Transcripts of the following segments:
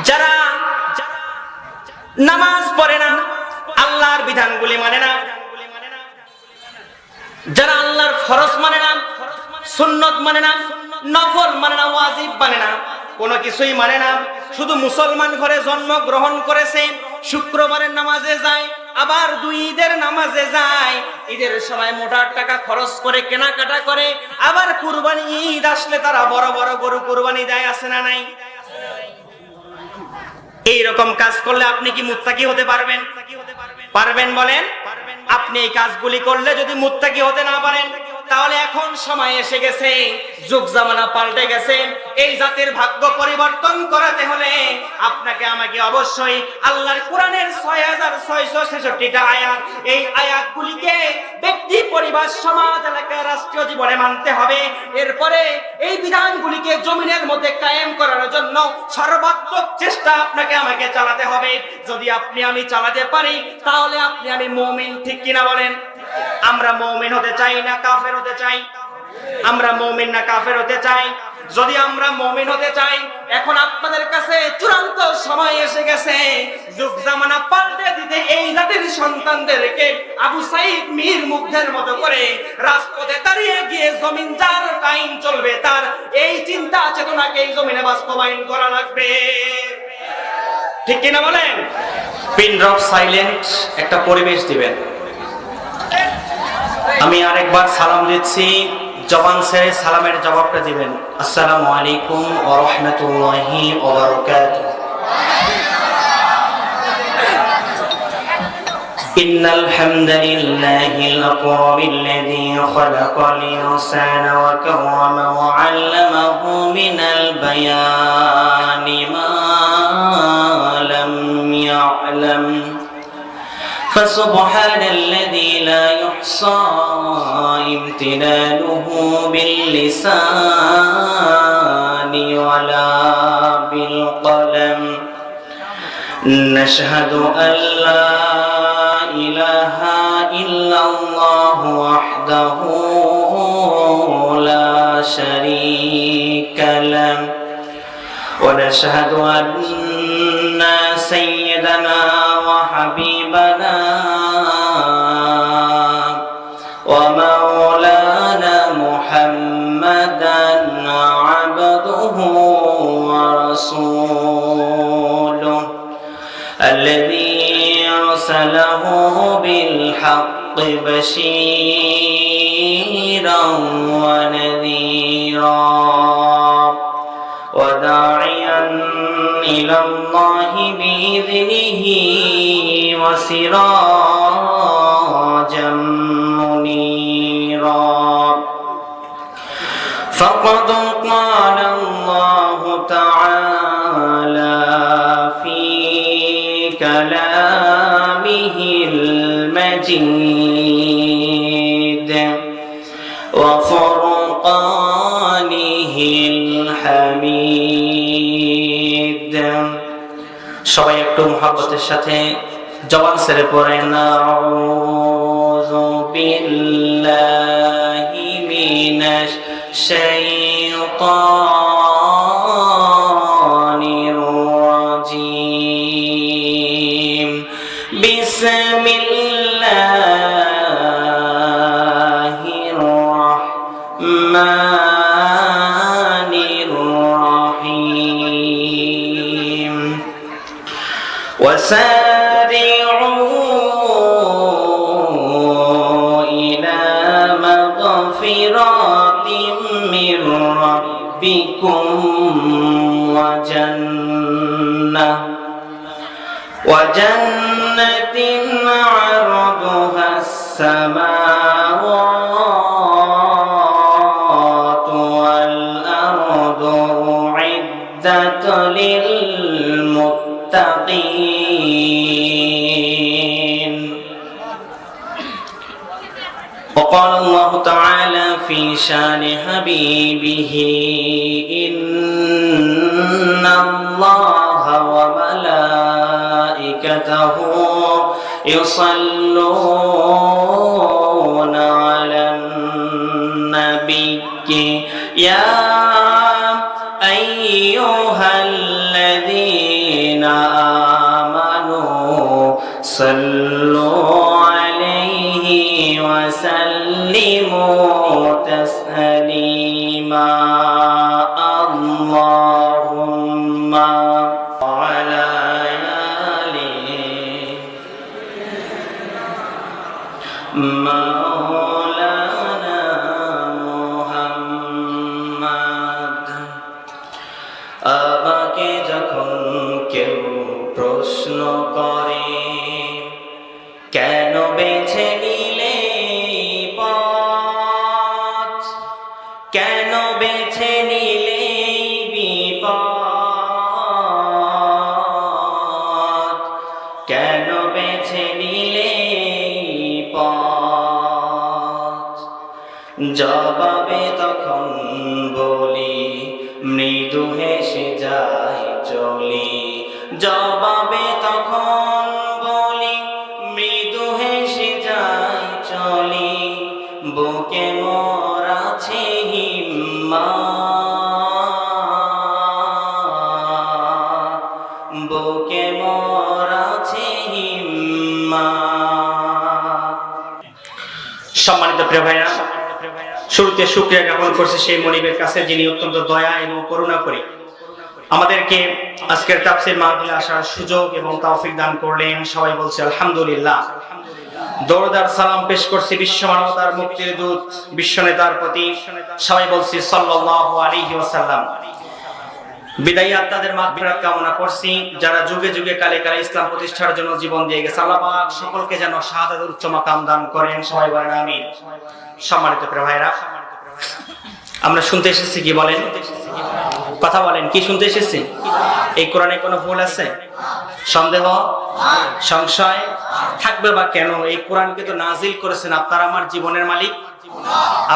যারা নামাজ পড়ে না, আল্লাহর বিধানগুলি মানে না, যারা আল্লাহর ফরজ মানে না, সুন্নত মানে না, নফল মানে না, ওয়াজিব মানে না, কোনো কিছুই মানে না, শুধু মুসলমান ঘরে জন্মগ্রহণ করেছে, শুক্রবারের নামাজে যায়, আবার দুই ঈদের নামাজে যায়, ঈদের সময় মোটা টাকা খরচ করে কেনাকাটা করে, আবার কুরবানি ঈদ আসলে তারা বড় বড় গরু কুরবানি দেয়, আছে না নাই? এইরকম কাজ করলে আপনি কি মুত্তাকি হতে পারবেন? পারবেন বলেন? আপনি এই কাজগুলি করলে যদি মুত্তাকি হতে না পারেন, তাহলে এখন সময় এসে গেছে, যুগ জামানা পাল্টে গেছে, এই জাতির ভাগ্য পরিবর্তন করাতে হলে আপনাকে আমাকে অবশ্যই আল্লাহর কোরআনের 6666টা আয়াত, এই আয়াতগুলিকে ব্যক্তি, পরিবার, সমাজ, এলাকা, রাষ্ট্রীয় জীবনে মানতে হবে। এরপরে এই বিধানগুলিকে জমিনের মধ্যে কায়েম করার জন্য সর্বাত্মক চেষ্টা আপনাকে আমাকে চালাতে হবে। যদি আপনি আমি চালাতে পারি, তাহলে আপনি আমি মুমিন, ঠিক কিনা বলেন? আমরা মুমিন হতে চাই না কাফের হতে চাই? আমরা মুমিন না কাফের হতে চাই? যদি আমরা মুমিন হতে চাই, এখন আপনাদের কাছে চূড়ান্ত সময় এসে গেছে যুগ জামানা পাল্টে দিতে। এই জাতির সন্তানদেরকে আবু সাইদ মীর মুগ্ধের মতো করে রাজপথে দাঁড়িয়ে গিয়ে জমিন যার টাইম চলবে, তার এই চিন্তা চেতনাকে এই জমিনে বাস্তবায়ন করা লাগবে, ঠিক কিনা বলেন? পিন ড্রপ সাইলেন্ট একটা পরিবেশ দিবেন। আমি আরেকবার সালাম দিচ্ছি, জবান ছেড়ে সালামের জবাবটা দিবেন। আসসালামু আলাইকুম ওয়া রাহমাতুল্লাহি ওয়া বারাকাতুহু। ইন্নাল হামদালিল্লাহিল আকরামিল্লাযী খালাকাল ইনসানা ওয়া কাররামা ওয়া 'আল্লামাহু মিনাল বায়ানি মা লাম ইয়া'লাম। فسبحان الذي لا يحصى امتنانه باللسان ولا بالقلم. نشهد أن لا إله إلا الله وحده لا شريك له ونشهد أن سيدنا وحبيبنا ومولانا محمدا عبده ورسوله الذي أرسله بالحق بشيرا ونذيرا وداعيا إلى الله بإذنه وسراجا منيرا. فقد قال الله تعالى في كلامه المجيد وفرقانه الحميد. সবাই একটু মুহাব্বতের সাথে জবান ছেড়ে পড়েন, আউযু বিল্লাহি মিনাশ শাইতানির রাজীম। বিসমিল্লাহির রাহমানির রাহিম। وسارعوا إلى مغفرة من ربكم وجنة عرضها السماوات والأرض أعدت للمتقين. وقال الله تعالى في شان حبيبه إن الله وملائكته يصلون على النبي يا أيها الذين তোমাকে যখন কেউ প্রশ্ন করে কেন বেছে নিলে এই পথ, কেন বেছে নিলে এই বিপদ, কেন বেছে নিলে এই পথ, জবাবে তখন বলি মৃদু হেসে যায় চলি, জবাবে তখন বলি মৃদু হেসে যায় চলি, বুকে মোর আছে হিম্মত, বুকে মোর আছে হিম্মত। সম্মানিত প্রিয় ভাইরা, শুরুতে শুকরিয়া জ্ঞাপন করছি সেই মনিবের কাছে যিনি অত্যন্ত দয়া এবং করুণা করে আমাদেরকে আজকের তাফসীর মাহফিলে আসার সুযোগ এবং তৌফিক দান করলেন। সবাই বলছে আলহামদুলিল্লাহ। দরুদ আর সালাম পেশ করছি বিশ্ব মানবতার মুক্তির দূত বিশ্ব নেতার প্রতি, সবাই বলছি সাল্লাল্লাহু আলাইহি ওয়াসাল্লাম। বিদায়ী আত্মাদের মাগফিরাত কামনা করছি, যারা যুগে যুগে কালে কালে ইসলাম প্রতিষ্ঠার জন্য জীবন দিয়ে গেছে। আল্লাহ পাক সকলকে যেন শাহাদাতের উচ্চ মাকাম দান করেন, সবাই বলেন আমিন। সম্মানিত প্রিয় ভাইরা, আমরা শুনতে এসেছি কি বলেন? কথা বলেন, কি শুনতে এসেছি? এই কোরআনে কোনো ভুল আছে? সন্দেহ, সংশয় থাকবে বা কেন? এই কোরআনকে তো নাজিল করেছেন আপনার আমার জীবনের মালিক,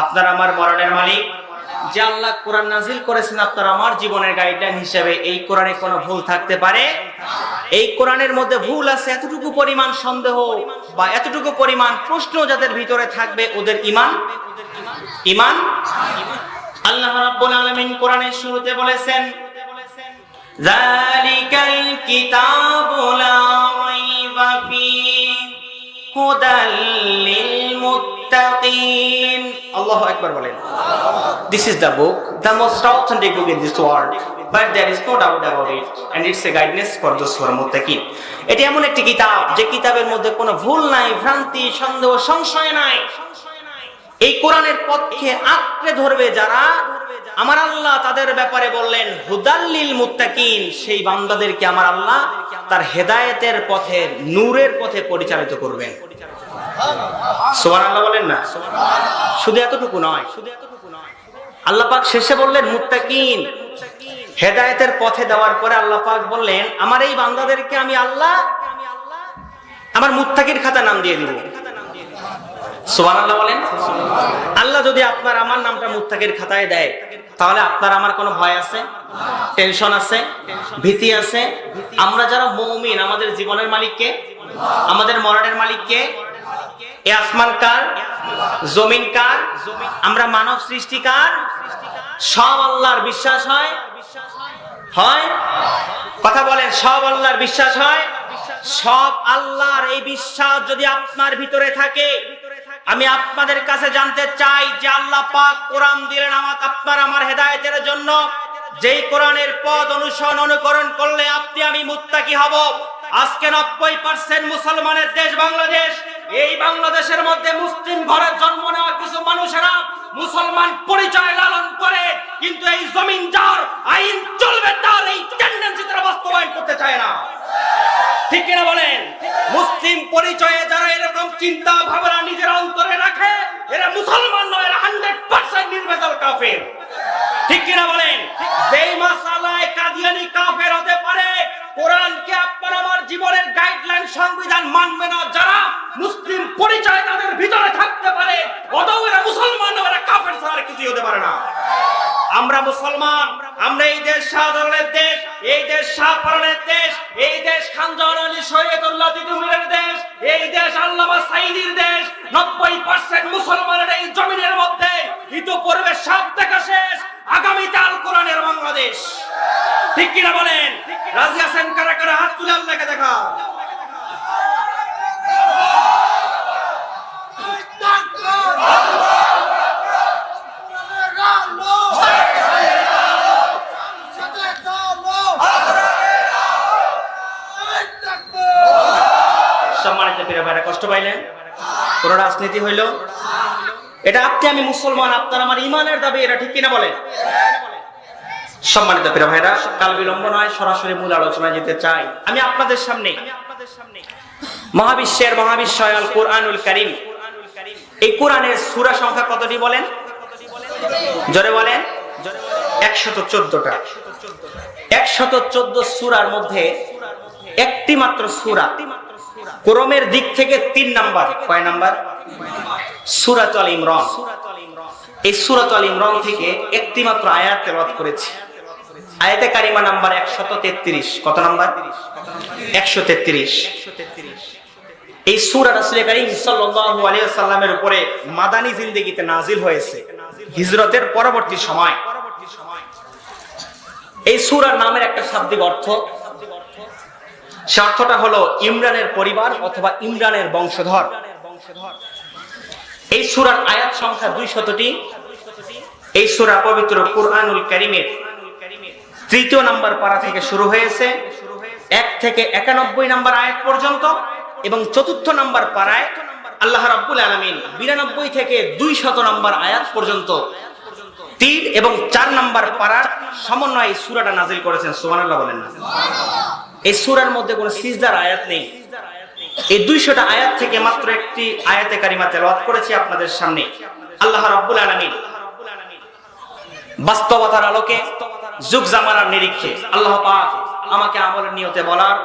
আপনার আমার মরণের মালিক। যে আল্লাহ কোরআন নাজিল করেছেন আপনার আমার জীবনের গাইডলাইন হিসেবে, এই কোরআনে কোনো ভুল থাকতে পারে? এই কোরআনের মধ্যে ভুল আছে এতটুকু পরিমাণ সন্দেহ বা এতটুকু পরিমাণ প্রশ্ন যাদের ভিতরে থাকবে, ওদের ঈমান ঈমান আল্লাহ রাব্বুল আলামিন কোরআনের শুরুতে বলেছেন যালিকাল কিতাবু লা রাইবা ফীহি হুদাল লিল মুত্তাকিন। আল্লাহু আকবার বলেন। This is the book, the most authentic book in this world, but there is no doubt about it, and it's a guidance for those who are muttaqin. এটি এমন একটি কিতাব যে কিতাবের মধ্যে কোনো ভুল নাই, ভ্রান্তি, সন্দেহ, সংশয় নাই। এই কোরআনের পক্ষে আঁকড়ে ধরবে যারা, আমার আল্লাহ তাদের ব্যাপারে বললেন হুদাল লিল মুত্তাকিন, সেই বান্দাদেরকে আমার আল্লাহ তার হেদায়েতের পথে, নূরের পথে পরিচালিত করবেন। সুবহানাল্লাহ বলেন না? শুধু এতটুকু নয়, আল্লাহ পাক শেষে বললেন মুত্তাকিন, হেদায়েতের পথে দেওয়ার পরে আল্লাহ পাক বললেন আমার এই বান্দাদেরকে আমি আল্লাহ আমার মুত্তাকির খাতা নাম দিয়ে দিব। সুবহানাল্লাহ বলেন। আল্লাহ যদি আপনার আমার নামটা মুত্তাকির খাতায় দেয়, তাহলে আপনার আমার কোনো ভয় আছে? টেনশন আছে? ভীতি আছে? আমরা যারা মুমিন, আমাদের জীবনের মালিক কে? আমাদের মরণের মালিক কে? এই আসমান কার? জমিন কার? আমরা মানব সৃষ্টি কার? সব আল্লাহর বিশ্বাস হয়? হয়? কথা বলেন, সব আল্লাহর বিশ্বাস হয়? সব আল্লাহর এই বিশ্বাস যদি আপনার ভিতরে থাকে, আমি আপনাদের কাছে জানতে চাই যে আল্লাহ পাক কোরআন দিলেন আপনার আমার হেদায়েতের জন্য। যেই কোরআনের পথ অনুকরণ করলে আপনি আমি মুত্তাকি হব। আজকে 90% মুসলমানের দেশ বাংলাদেশ। এই বাংলাদেশের মধ্যে মুসলিম ঘরে জন্ম নেওয়া কিছু মানুষেরা মুসলমান পরিচয় লালন করে, কিন্তু এই জমিন যার, আইন চলবে তার, এই টেন্ডেন্সি তারা বাস্তবায়ন করতে চায় না। ঠিক কিনা বলেন? মুসলিম পরিচয়ে যারা এরকম চিন্তা ভাবনা নিজের অন্তরে রাখে, এরা মুসলমান নয়, এরা 100% নির্ভেজাল কাফের। ঠিক কিনা বলেন? যেই মাসালায় কাদিয়ানি কাফের হতে পারে, কোরআনকে আপনার আমার জীবনের গাইডলাইন, সংবিধান মানবে না যারা, মুসলিম পরিচয় তাদের ভিতরে থাকতে পারে, অতএব এরা মুসলমান, এরা কাফের ছাড়া কিছুই হতে পারে না। আমরা মুসলমান, আমরা এই দেশ শাহজালালের দেশ, এই দেশ শাহপরানের দেশ, এই দেশ খান জাহান আলী শরীয়তুল্লাহ তিতুমীরের দেশ, এই দেশ আল্লামা সাঈদীর দেশ। 90% মুসলমানের এই জমিনের মধ্যে ইতিপূর্বে সব দেখা শেষ, আগামীতে আল কোরআনের বাংলাদেশ। ঠিক কিনা বলেন? রাজি আছেন কারা কারা? হাত তুলে আল্লাহকে দেখা। সম্মানিত প্রিয় ভাইরা, কষ্ট পাইলেন? কোন রাজনীতি হইল? এটা আপনি আমি মুসলমান, আপনার আমার ইমানের দাবি, এটা ঠিক কিনা বলেন? সম্মানিত প্রিয় ভাইরা, কাল বিলম্ব নয়, সরাসরি মূল আলোচনায় যেতে চাই। আমি আপনাদের সামনে মহাবিশ্বের মহাবিশ্বয় আল কোরআনুল কারীম, এই কোরআনের সূরা সংখ্যা কতটি বলেন? জোরে বলেন। 114টা। 114 সূরার মধ্যে একটি মাত্র সূরা ক্রমের দিক থেকে 3 নাম্বার। কয় নাম্বার? সূরাতুল আল ইমরান। এই সূরাতুল আল ইমরান থেকে একটি মাত্র আয়াত তেলাওয়াত করেছি। আয়াতে কারিমা নাম্বার 133। কত নাম্বার? 133। এই সূরা রাসূল করিম সাল্লাল্লাহু আলাইহি ওয়াসাল্লামের উপরে মাদানী জিন্দেগিতে নাজিল হয়েছে, হিজরতের পরবর্তী সময়। এই সূরার নামের একটা শাব্দিক অর্থ, সে অর্থটা হলো ইমরানের পরিবার অথবা ইমরানের বংশধর। এই সূরার আয়াত সংখ্যা 200টি। এই সূরা পবিত্র কুরআনুল কারীমের 3য় নাম্বার পারা থেকে শুরু হয়েছে, 1 থেকে 91 নাম্বার আয়াত পর্যন্ত, এবং 4র্থ নাম্বার পারায় আল্লাহ রাব্বুল আলামিন 92 থেকে 200 নাম্বার আয়াত পর্যন্ত 3 এবং 4 নাম্বার পারার সমন্বয়ে এই সূরাটা নাজিল করেছেন। সুবহানাল্লাহ বলেন না? এই সূরার মধ্যে কোনো সিজদার আয়াত নেই। এই 200টা আয়াত থেকে মাত্র একটি আয়াতে কারিমা তেলাওয়াত করেছি আপনাদের সামনে। আল্লাহ রাব্বুল আলামিন বাস্তবতার আলোকে, যুগ জামানার নিরীক্ষে আল্লাহ পাক আমাকে আমলের নিয়তে বলার,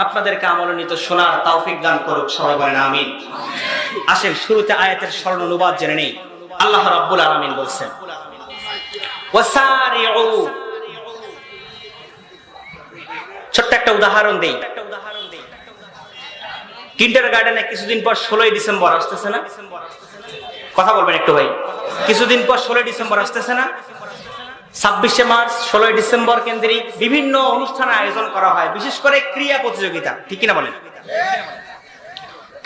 আপনাদেরকে আমলের নিয়তে শোনার তৌফিক দান করুক। সবাই বলেন আমিন। আসেন শুরুতে আয়াতের সরল অনুবাদ জেনে নেই। আল্লাহ রাব্বুল আলামিন বলছেন, ওয়াসারিউ। ছোট্ট একটা উদাহরণ দেই। কিন্ডারগার্টেনে কিছুদিন পর 16ই ডিসেম্বর আসতেছে না? কথা বলবেন একটু ভাই। কিছুদিন পর 16ই ডিসেম্বর আসতেছে না? 26শে মার্চ, 16ই ডিসেম্বর কেন্দ্রিক বিভিন্ন অনুষ্ঠানের আয়োজন করা হয়, বিশেষ করে ক্রীড়া প্রতিযোগিতা। ঠিক কিনা বলেন?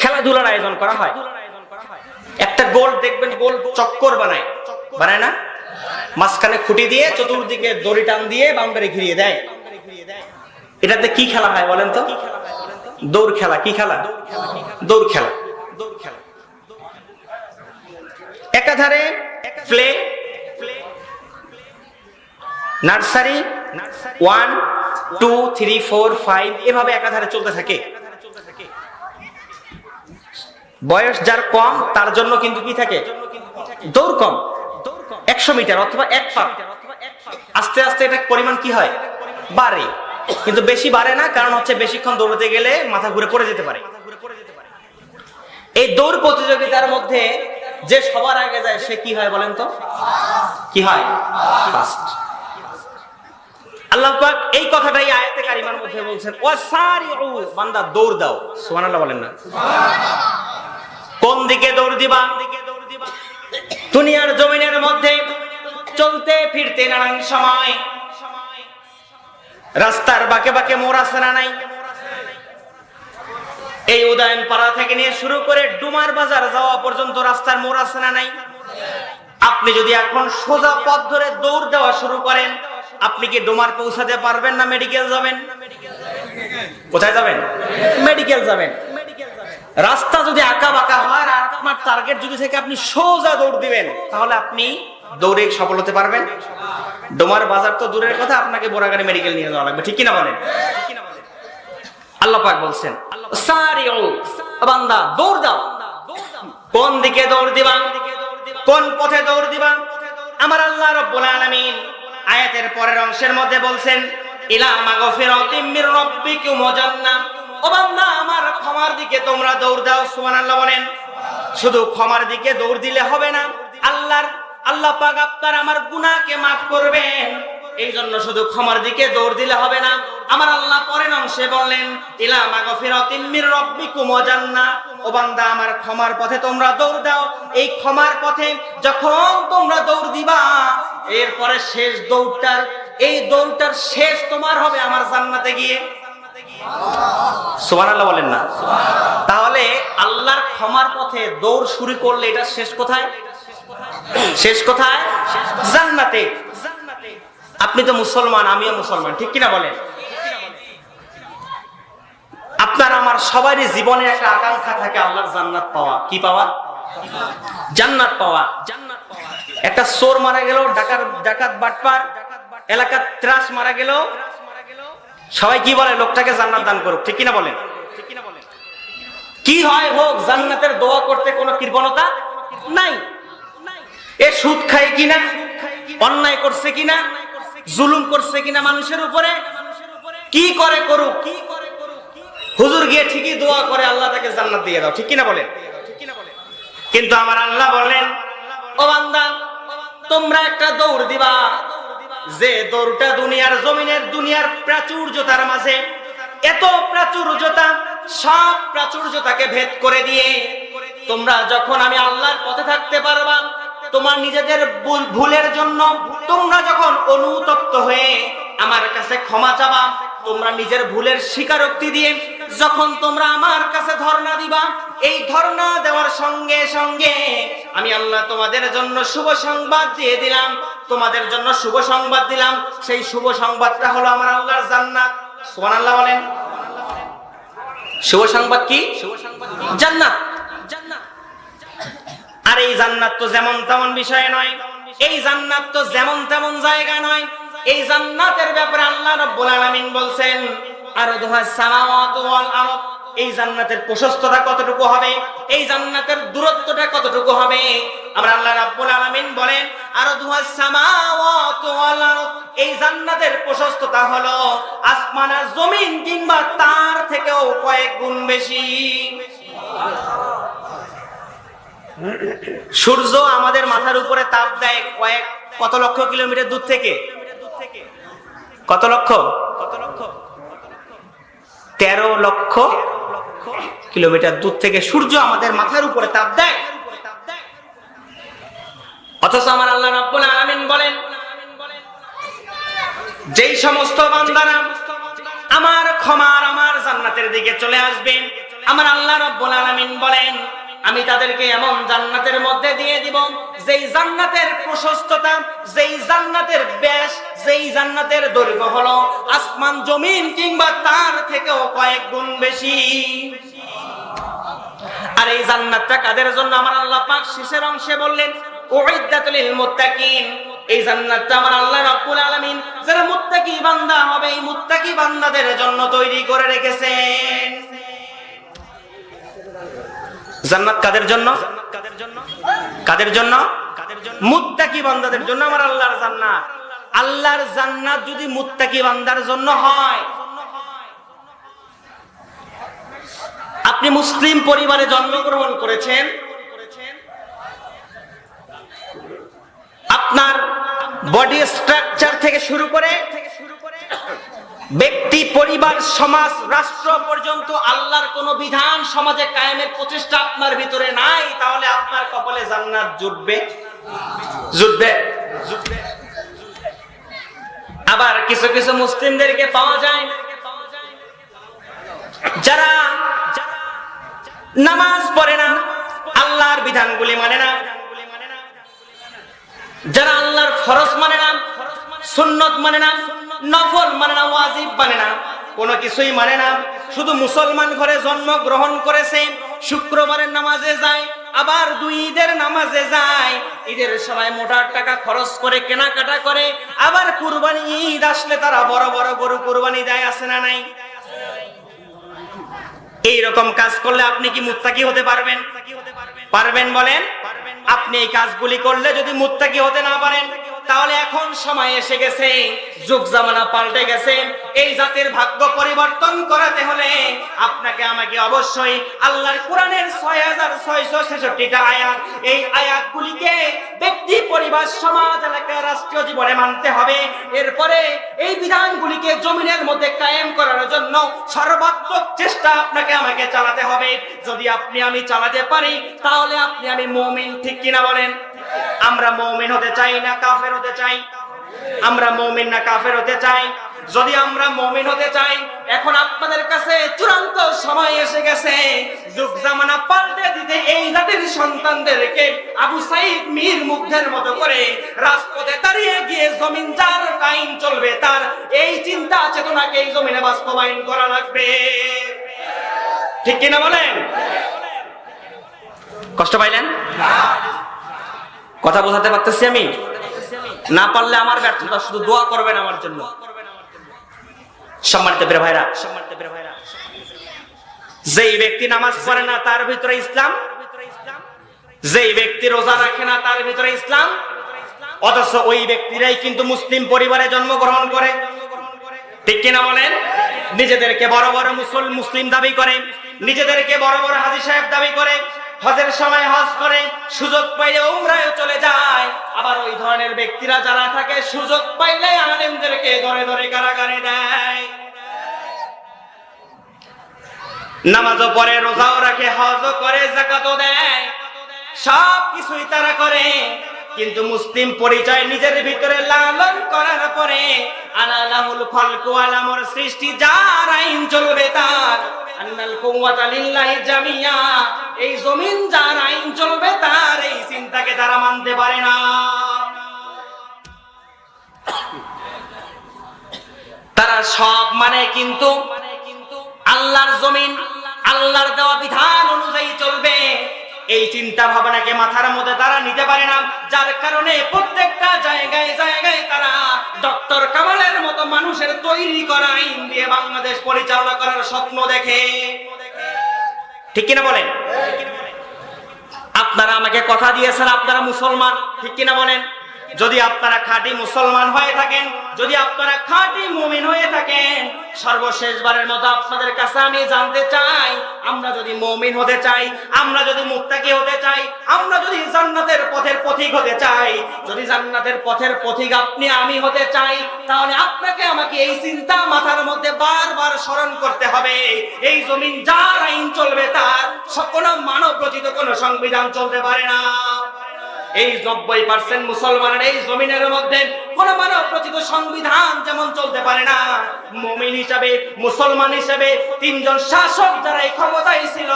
খেলাধুলার আয়োজন করা হয়। একটা গোল দেখবেন, গোল চক্কর বানায় না? মাঝখানে খুঁটি দিয়ে চতুর্দিকে দড়ি টান দিয়ে বাউন্ডারি ঘিরিয়ে দেয়। এটাতে কি খেলা হয় বলেন তো? দৌড় খেলা। কি খেলা? দৌড় খেলা। একাধারে প্লে, নার্সারি 1, 2, 3, 4, 5 এভাবে একাধারে চলতে থাকে। বয়স যার কম তার জন্য কিন্তু কি থাকে? দৌড় কম। 100 মিটার অথবা 1 পাক। আস্তে আস্তে এটা পরিমাণ কি হয়? বাড়ে। কিন্তু বেশি বাড়ে না, কারণ হচ্ছে বেশিক্ষণ দৌড়তে গেলে মাথা ঘুরে পড়ে যেতে পারে। এই দৌড় প্রতিযোগিতার মধ্যে যে সবার আগে যায় সে কি হয় বলেন তো? কি হয়? ফার্স্ট। আল্লাহ পাক এই কথাটাই আয়াতে কারিমার মধ্যে বলছেন, ওয়াসারিউ, বান্দা দৌড় দাও। সুবহানাল্লাহ বলেন না? কোন দিকে দৌড় দিবা? দুনিয়ার জমিনের মধ্যে চলতে ফিরতে নানান সময় রাস্তার বাঁকে বাঁকে মোড় আছে না নাই? এই উদয়ন পাড়া থেকে নিয়ে শুরু করে ডুমার বাজার যাওয়া পর্যন্ত রাস্তার মোড় আছে না নাই? আপনি যদি এখন সোজা পথ ধরে দৌড় দেওয়া শুরু করেন, আপনি কি ডুমার পৌঁছাতে পারবেন না মেডিকেল যাবেন? কোথায় যাবেন? মেডিকেল যাবেন। রাস্তা যদি আঁকা বাঁকা হয় আর আপনার টার্গেট যদি থেকে আপনি সোজা দৌড় দিবেন, তাহলে আপনি দৌড়ে সফল হতে পারবেন? ডোমার বাজার তো দূরের কথা, আপনাকে বোরাগাড়ি মেডিকেল নিয়ে যাওয়া লাগবে। ঠিক কিনা বলেন? আল্লাহ পাক বলছেন, সারিউ, বান্দা দৌড় দাও। কোন দিকে দৌড় দিবা? কোন পথে দৌড় দিবা? আমার আল্লাহ রাব্বুল আলামিন আয়াতের পরের অংশের মধ্যে বলছেন, ইলা মাগফিরাতিম মির রাব্বিকুম ওয়া জান্নাহ। ও বান্দা, আমার ক্ষমার দিকে তোমরা দৌড় দাও। সুবহানাল্লাহ বলেন। শুধু ক্ষমার দিকে দৌড় দিলে হবে না, আল্লাহ পাক আপনার আমার গুনাহকে মাফ করবেন। এই জন্য শুধু ক্ষমার দিকে দৌড় দিলে হবে না, আমার আল্লাহ পরের অংশে বললেন, ইলা মাগফিরাতিম মির রাব্বিকুম ওয়া জান্নাহ। ও বান্দা, আমার ক্ষমার পথে তোমরা দৌড় দাও। এই ক্ষমার পথে যখন তোমরা দৌড় দিবা, এরপরে শেষ দৌড়টার, এই দৌড়টার শেষ তোমার হবে আমার জান্নাতে গিয়ে। সুবহানাল্লাহ বলেন না? তাহলে আল্লাহর ক্ষমার পথে দৌড় শুরু করলে এটা শেষ কোথায়? শেষ কোথায়? জান্নাতে। আপনি তো মুসলমান, আমিও মুসলমান, ঠিক কিনা বলেন? আপনার আমার সবারই জীবনে একটা আকাঙ্ক্ষা থাকে আল্লাহর জান্নাত পাওয়া। কি পাওয়া? জান্নাত পাওয়া। একটা চোর মারা গেল, ডাকাত বাটপার, এলাকার ত্রাস মারা গেল, সবাই কি বলে? লোকটাকে জান্নাত দান করুক, ঠিক কিনা বলেন? কি হয় হোক, জান্নাতের দোয়া করতে কোনো কৃপণতা নাই। এ সুদ খায় কিনা, অন্যায় করছে কিনা, জুলুম করছে কিনা মানুষের উপরে, কি করে করুক, হুজুর গিয়ে ঠিকই দোয়া করে আল্লাহ তাকে জান্নাত দিয়ে দাও, ঠিক কিনা বলেন? কিন্তু আমার আল্লাহ বলেন, ও বান্দা, তোমরা একটা দৌড় দিবা, যে দৌড়টা দুনিয়ার জমিনের, দুনিয়ার প্রাচুর্যতার মাঝে, এত প্রাচুর্যতা, সব প্রাচুর্যতাকে ভেদ করে দিয়ে তোমরা যখন আমি আল্লাহর পথে থাকতে পারবা, তোমার নিজেদের ভুলের জন্য তোমরা যখন অনুতপ্ত হয়ে আমার কাছে ক্ষমা চাবা, তোমরা নিজের ভুলের স্বীকারোক্তি দিয়ে যখন তোমরা আমার কাছে ধর্ণা দিবা, এই ধর্ণা দেওয়ার সঙ্গে সঙ্গে আমি আল্লাহ তোমাদের জন্য শুভ সংবাদ দিয়ে দিলাম, তোমাদের জন্য শুভ সংবাদ দিলাম। সেই শুভ সংবাদটা হলো আমার আল্লাহর জান্নাত। সুবহানাল্লাহ বলেন। শুভ সংবাদ কি? জান্নাত। আর এই জান্নাত তো যেমন তেমন বিষয় নয়, এই জান্নাত তো যেমন তেমন জায়গা নয়। এই জান্নাতের ব্যাপারে আল্লাহ রাব্বুল আলামিন বলছেন, আরদুহাস সামাওয়াতু ওয়াল আরদ। এই জান্নাতের প্রশস্ততা কতটুকু হবে, এই জান্নাতের দূরত্বটা কতটুকু হবে, আমরা আল্লাহ রাব্বুল আলামিন বলেন, আরদুহাস সামাওয়াতু ওয়াল আরদ। এই জান্নাতের প্রশস্ততা হলো আসমান আর জমিন কিংবা তার থেকেও কয়েক গুণ বেশি। সূর্য আমাদের মাথার উপরে তাপ দেয় কত লক্ষ কিলোমিটার দূর থেকে? কত লক্ষ? 13 লক্ষ কিলোমিটার দূর থেকে সূর্য আমাদের মাথার উপরে তাপ দেয়। অথচ আমার আল্লাহ রাব্বুল আলামিন বলেন, যেই সমস্ত বান্দারা আমার ক্ষমার, আমার জান্নাতের দিকে চলে আসবে, আমার আল্লাহ রাব্বুল আলামিন বলেন, আমি তাদেরকে এমন জান্নাতের মধ্যে দিয়ে দিব, যেই জান্নাতের প্রশস্ততা, যেই জান্নাতের ব্যাস, যেই জান্নাতের দৈর্ঘ্য হলো আসমান জমিন কিংবা তার থেকেও কয়েক গুণ বেশি। আর এই জান্নাতটা কাদের জন্য? আমার আল্লাহ পাক শেষের অংশে বললেন, উইদ্দাতুল লিল মুত্তাকিন। এই জান্নাতটা আমার আল্লাহ রাব্বুল আলামিন যারা মুত্তাকি বান্দা হবে, এই মুত্তাকি বান্দাদের জন্য তৈরি করে রেখেছেন। জান্নাত কাদের জন্য? কাদের জন্য? মুত্তাকি বান্দাদের জন্য আমার আল্লাহর জান্নাত। আল্লাহর জান্নাত যদি মুত্তাকি বান্দার জন্য হয়, আপনি মুসলিম পরিবারে জন্মগ্রহণ করেছেন, আপনার বডি স্ট্রাকচার থেকে শুরু করে ব্যক্তি, পরিবার, সমাজ, রাষ্ট্র পর্যন্ত আল্লাহর কোন বিধান সমাজে কায়েমের প্রচেষ্টা আপনার ভিতরে নাই, তাহলে আপনার কপালে জান্নাত জুটবে? জুটবে? আবার কিছু কিছু মুসলিমদেরকে পাওয়া যায় যারা নামাজ পড়ে না, আল্লাহর বিধানগুলি মানে না, যারা আল্লাহর ফরজ মানে না, সুন্নত মানে না, নফল মানে না, ওয়াজিব মানে না, কোনো কিছুই মানে না। শুধু মুসলমান ঘরে জন্মগ্রহণ করেছে, শুক্রবারের নামাজে যায়, আবার 2 ঈদের নামাজে যায়, ঈদের সময় মোটা টাকা খরচ করে কেনাকাটা করে, আবার কুরবানি ঈদ আসলে তারা বড় বড় গরু কুরবানি দেয়, আছে না নাই? এইরকম কাজ করলে আপনি কি মুত্তাকি হতে পারবেন? পারবেন বলেন? আপনি এই কাজগুলি করলে যদি মুত্তাকি হতে না পারেন, তাহলে এখন সময় এসে গেছে, যুগ জামানা পাল্টে গেছে। এই জাতির ভাগ্য পরিবর্তন করাতে হলে আপনাকে আমাকে অবশ্যই আল্লাহর কোরআনের 6666টা আয়াত, এই আয়াতগুলিকে ব্যক্তি, পরিবার, সমাজ, এলাকা, রাষ্ট্রীয় জীবনে মানতে হবে। এরপরে এই বিধানগুলিকে জমিনের মধ্যে কায়েম করার জন্য সর্বাত্মক চেষ্টা আপনাকে আমাকে চালাতে হবে। যদি আপনি আমি চালাতে পারি, তাহলে আপনি আমি মুমিন, ঠিক কিনা বলেন? আমরা মুমিন হতে চাই না কাফের হতে চাই? আমরা মুমিন না কাফের হতে চাই? যদি আমরা মুমিন হতে চাই, এখন আপনাদের কাছে চূড়ান্ত সময় এসে গেছে যুগ জামানা পাল্টে দিতে। এই জাতির সন্তানদেরকে আবু সাইদ মীর মুগ্ধের মতো করে রাজপথে দাঁড়িয়ে গিয়ে জমিন যার টাইম চলবে, তার এই চিন্তা চেতনাকে এই জমিনে বাস্তবায়ন করা লাগবে, ঠিক কিনা বলেন? কষ্ট পাইলেন? কথা বোঝাতে পারতেছি আমি? না পারলে আমার ব্যর্থতা, শুধু দোয়া করবেন আমার জন্য। সম্মানিত প্রিয় ভাইরা, যেই ব্যক্তি নামাজ পড়ে না তার ভিতরে ইসলাম, যেই ব্যক্তি রোজা রাখে না তার ভিতরে ইসলাম, অথচ ওই ব্যক্তিরাই কিন্তু মুসলিম পরিবারে জন্মগ্রহণ করে। ঠিক কিনা বলেন? নিজেদেরকে বড় বড় মুসলিম দাবি করে, নিজেদেরকে বড় বড় হাজী সাহেব দাবি করে, হজের সময় হজ করে, সুযোগ পাইলে উমরায় চলে যায়। আবার ওই ধরনের ব্যক্তিরা যারা থাকে, সুযোগ পাইলে আলেমদেরকে ধরে ধরে কারাগারে দেয়। নামাজও পড়ে, রোজাও রাখে, হজও করে, যাকাতও দেয়, সব কিছুই তারা করে, কিন্তু মুসলিম পরিচয় নিজের ভিতরে লালন করার পরে আনালাহুল খালকু আলামর সৃষ্টি, যার আইন চলবে তার, আন্নাল কুওয়াতা লিল্লাহি জামিয়া, এই জমিন যার আইন চলবে তার, এই চিন্তাকে তারা মানতে পারে না। তারা সব মানে কিন্তু আল্লাহর জমিন, আল্লাহর দেওয়া বিধান অনুযায়ী চলবে, এই চিন্তা ভাবনাকে মাথার মধ্যে তারা নিতে পারে না। যার কারণে প্রত্যেকটা জায়গায় জায়গায় তারা ডক্টর কামালের মতো মানুষের তৈরি করা আইন দিয়ে বাংলাদেশ পরিচালনা করার স্বপ্ন দেখে। ঠিক কিনা বলেন? আপনারা আমাকে কথা দিয়েছেন আপনারা মুসলমান, ঠিক কিনা বলেন? যদি আপনারা খাঁটি মুসলমান হয়ে থাকেন, যদি আপনারা খাঁটি মুমিন হয়ে থাকেন, সর্বশেষবারের মতো আপনাদের কাছে আমি জানতে চাই, আমরা যদি মুমিন হতে চাই, আমরা যদি মুত্তাকি হতে চাই, আমরা যদি জান্নাতের পথের পথিক হতে চাই, যদি জান্নাতের পথের পথিক আপনি আমি হতে চাই, তাহলে আপনাকে আমাকে এই চিন্তা মাথার মধ্যে বারবার স্মরণ করতে হবে, এই জমিন যার আইন চলবে তার, কোনো মানব রচিত কোনো সংবিধান চলতে পারে না। এই 90% মুসলমানের এই জমিনের মধ্যে কোন মানব রচিত সংবিধান যেমন চলতে পারে না, মুমিন হিসাবে, মুসলমান হিসাবে তিনজন শাসক যারা এই ক্ষমতায় ছিল,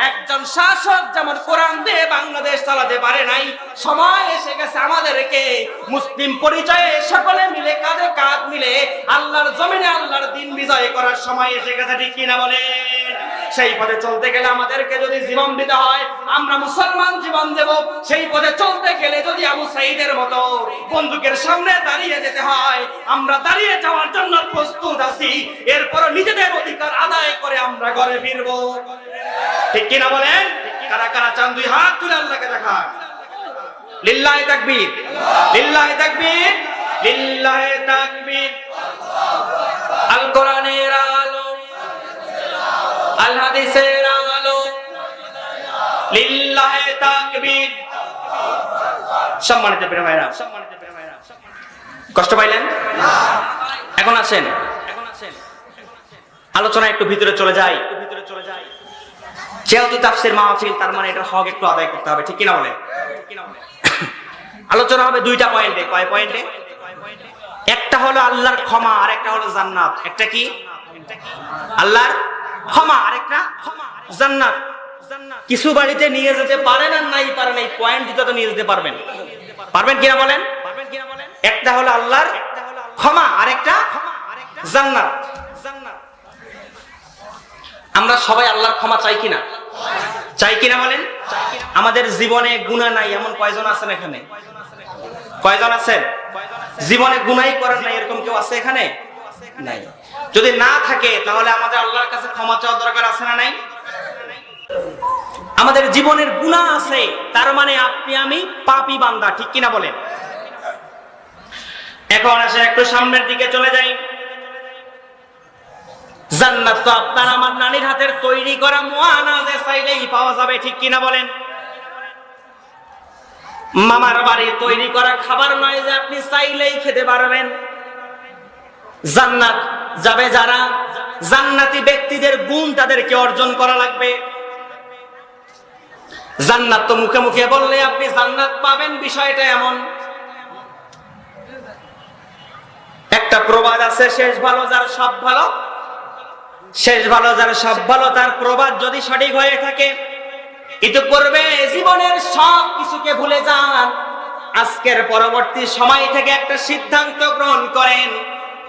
একজন শাসক যেমন কোরআন দিয়ে বাংলাদেশ চালাতে পারে নাই, সময় এসে গেছে আমাদেরকে মুসলিম পরিচয়ে সকলে মিলে কাঁধে কাঁধ মিলে আল্লাহর জমিনে আল্লাহর দিন বিজয় করার সময় এসে গেছে। ঠিক কিনা বলেন? সেই পথে চলতে গেলে আমাদেরকে যদি জীবন দিতে হয়, আমরা মুসলমান জীবন দেব। সেই পথে চলতে গেলে যদি আবু সাঈদের মতো বন্দুকের সামনে দাঁড়িয়ে যেতে হয়, আমরা দাঁড়িয়ে যাওয়ার জন্য প্রস্তুত আছি। এরপর নিজেদের অধিকার আদায় করে আমরা ঘরে ফিরবো। ঠিক কিনা বলেন? কারা কারা চান দুই হাত তুলে আল্লাহকে দেখান। লিল্লাহি তাকবীর, লিল্লাহি তাকবীর, লিল্লাহি তাকবীর। আল কোরআনের আলো, আল হাদিসের আলো, লিল্লাহি তাকবীর। সম্মানিত প্রিয় ভাইরা, কষ্ট পাইলেন? এখন আসেন আলোচনা একটু ভিতরে চলে যাই। যেহেতু তাফসীর মাহফিল, তার মানে এটা হক একটু আদায় করতে হবে। ঠিক কিনা বলেন? আলোচনা হবে দুইটা পয়েন্টে। কয় পয়েন্টে? একটা হলো আল্লাহর ক্ষমা, আর একটা হলো জান্নাত। একটা কি? আল্লাহর ক্ষমা, আর একটা জান্নাত। কিছু বাড়িতে নিয়ে যেতে পারেন আর নাই পারেন, এই পয়েন্ট দুটো তো নিয়ে যেতে পারবেন। পারবেন কিনা বলেন? একটা হলো আল্লাহর ক্ষমা, আর একটা জান্নাত। আমরা সবাই আল্লাহর ক্ষমা চাই কিনা? চাই কিনা বলেন? আমাদের জীবনে গুনাহ নাই এমন কয়জন আছেন এখানে? কয়জন আছেন জীবনে গুনাহই করেন না এরকম কেউ আছে এখানে? নাই। যদি না থাকে তাহলে আমাদের আল্লাহর কাছে ক্ষমা চাওয়ার দরকার আছে না নাই? আমাদের জীবনের গুনাহ আছে, তার মানে আপনি আমি পাপী বান্দা। ঠিক কিনা বলেন? এখন আসে একটু সামনের দিকে চলে যাই। জান্নাত তো আপনার আমার নানির হাতের তৈরি করা মুআনাজে চাইলেই পাওয়া যাবে। ঠিক কিনা বলেন? মামার বাড়ি তৈরি করা খাবার নয় যে আপনি চাইলেই খেতে পারবেন। জান্নাত যাবে যারা, জান্নাতি ব্যক্তিদের গুণ তাদেরকে অর্জন করা লাগবে। জান্নাত তো মুখে মুখে বললে আপনি জান্নাত পাবেন, বিষয়টা এমন। একটা প্রবাদ আছে, শেষ ভালো যার সব ভালো। শেষ ভালো যার সব ভালো, তার প্রবাদ যদি সঠিক হয়ে থাকে, কিন্তু করবে জীবনের সব কিছুকে ভুলে যান। আজকের পরবর্তী সময় থেকে একটা সিদ্ধান্ত গ্রহণ করেন,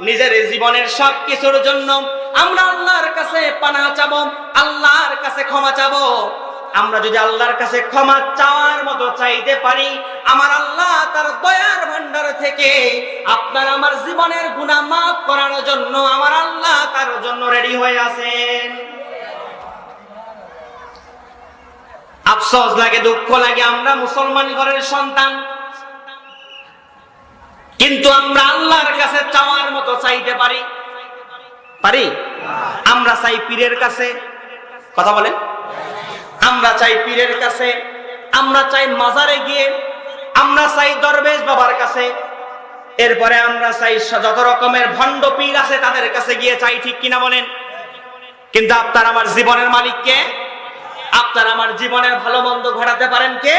নিজের জীবনের সব কিছুর জন্য আমরা আল্লাহর কাছে পানাহ চাবো, আল্লাহর কাছে ক্ষমা চাবো। আমরা যদি আল্লাহর কাছে ক্ষমা চাওয়ার মতো চাইতে পারি, আমার আল্লাহ তার দয়ার ভান্ডার থেকে আপনার আমার জীবনের গুনাহ মাফ করার জন্য আমার আল্লাহ তার জন্য রেডি হয়ে আছেন। আফসোস লাগে, দুঃখ লাগে, আমরা মুসলমান ঘরের সন্তান, কিন্তু আমরা আল্লাহর কাছে চাওয়ার মতো চাইতে পারি? আমরা চাই পীরের কাছে, কথা বলেন, আমরা চাই পীরের কাছে, আমরা চাই মাজারে গিয়ে, আমরা চাই দরবেশ বাবার কাছে, এরপরে আমরা চাই যত রকমের ভণ্ড পীর আছে তাদের কাছে গিয়ে চাই, ঠিক কিনা বলেন? কিন্তু আপনার আমার জীবনের মালিক কে? আপনার আমার জীবনের ভালো মন্দ ঘটাতে পারেন কে?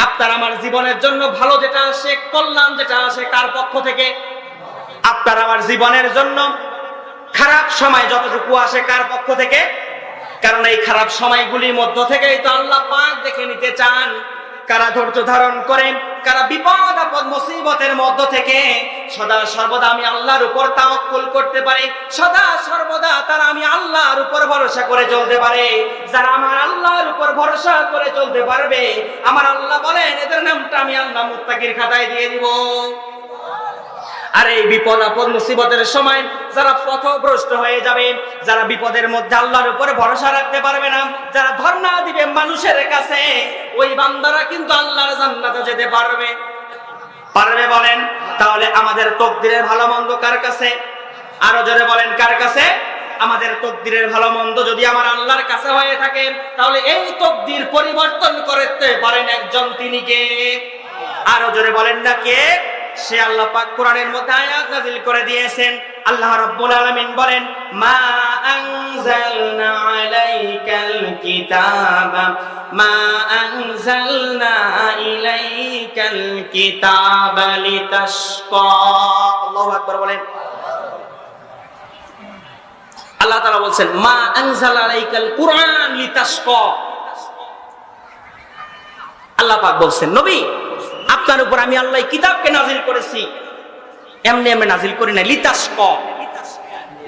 আপনার আমার জীবনের জন্য ভালো যেটা আসে, কল্যাণ যেটা আসে কার পক্ষ থেকে? আপনার আমার জীবনের জন্য খারাপ সময় যতটুকু আসে কার পক্ষ থেকে? কারণ এই খারাপ সময়গুলির মধ্য থেকেই তো আল্লাহ পাক দেখে নিতে চান কারা ধৈর্য ধারণ করেন, কারা বিপদ আপদ মুসিবতের মধ্য থেকে সদা সর্বদা আমি আল্লাহর উপর তাওয়াক্কুল করতে পারে, সদা সর্বদা তারা আমি আল্লাহর উপর ভরসা করে চলতে পারে। যারা আমার আল্লাহর উপর ভরসা করে চলতে পারবে, আমার আল্লাহ বলেন এদের নামটা আমি আল্লাহ মুত্তাকির খাতায় দিয়ে দিব। আর এই বিপদ আপদ মুসিবতের সময় যারা পথভ্রষ্ট হয়ে যাবে, যারা বিপদের মধ্যে আল্লাহর উপরে ভরসা রাখতে পারবে না, যারা ধর্ণা দিবে মানুষের কাছে, ওই বান্দারা কিন্তু আল্লাহর জান্নাতে যেতে পারবে বলেন? তাহলে আমাদের তকদিরের ভালো মন্দ কার কাছে? আরো জোরে বলেন, কার কাছে? আমাদের তকদিরের ভালো মন্দ যদি আমার আল্লাহর কাছে হয়ে থাকে, তাহলে এই তকদির পরিবর্তন করতে পারেন একজন, তিনি কে? আরো জোরে বলেন না কে? সে আল্লাহ পাক কোরআনের মধ্যে আয়াত নাযিল করে দিয়েছেন। আল্লাহ রাব্বুল আলামিন বলেন, মা আনজালনা আলাইকাল কিতাবা মা আনজালনা ইলাইকাল কিতাবা লিতাশকা। আল্লাহু আকবার বলেন। আল্লাহ তাআলা বলেন, মা আনজালা আলাইকাল কুরআন লিতাশকা। আল্লাহ পাক বলেন, নবী আপনার উপর আমি আল্লাহ কিতাবকে নাজিল করেছি, এমনি এমনি নাজিল করি না।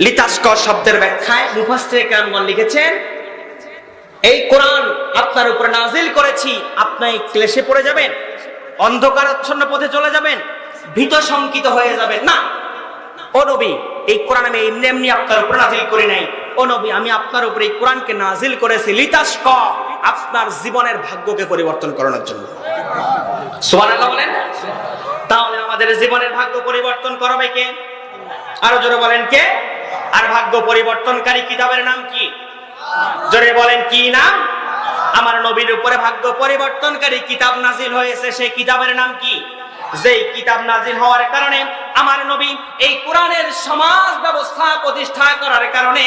লিতাশকা শব্দের ব্যাখ্যায় মুফাসসিরে কেরামগণ লিখেছেন, এই কোরআন আপনার উপর নাজিল করেছি, আপনি ক্লেশে পড়ে যাবেন, অন্ধকারাচ্ছন্ন পথে চলে যাবেন, ভীত শঙ্কিত হয়ে যাবেন না। ও নবী, এই কোরআন আমি এমনি এমনি আপনার উপর নাজিল করি নাই। ও নবী, আমি আপনার উপর এই কোরআনকে নাজিল করেছি লিতাশকা, আপনার জীবনের ভাগ্যকে পরিবর্তন করানোর জন্য। সুবহানাল্লাহ বলেন। তাহলে আমাদের জীবনের ভাগ্য পরিবর্তন করবে কে? আরো জোরে বলেন, কে? আর ভাগ্য পরিবর্তনকারী কিতাবের নাম কি? জোরে বলেন, কি নাম? আমার নবীর উপরে ভাগ্য পরিবর্তনকারী কিতাব নাজিল হয়েছে, সেই কিতাবের নাম কি? যেই কিতাব নাজিল হওয়ার কারণে আমার নবী এই কোরআনের সমাজ ব্যবস্থা প্রতিষ্ঠা করার কারণে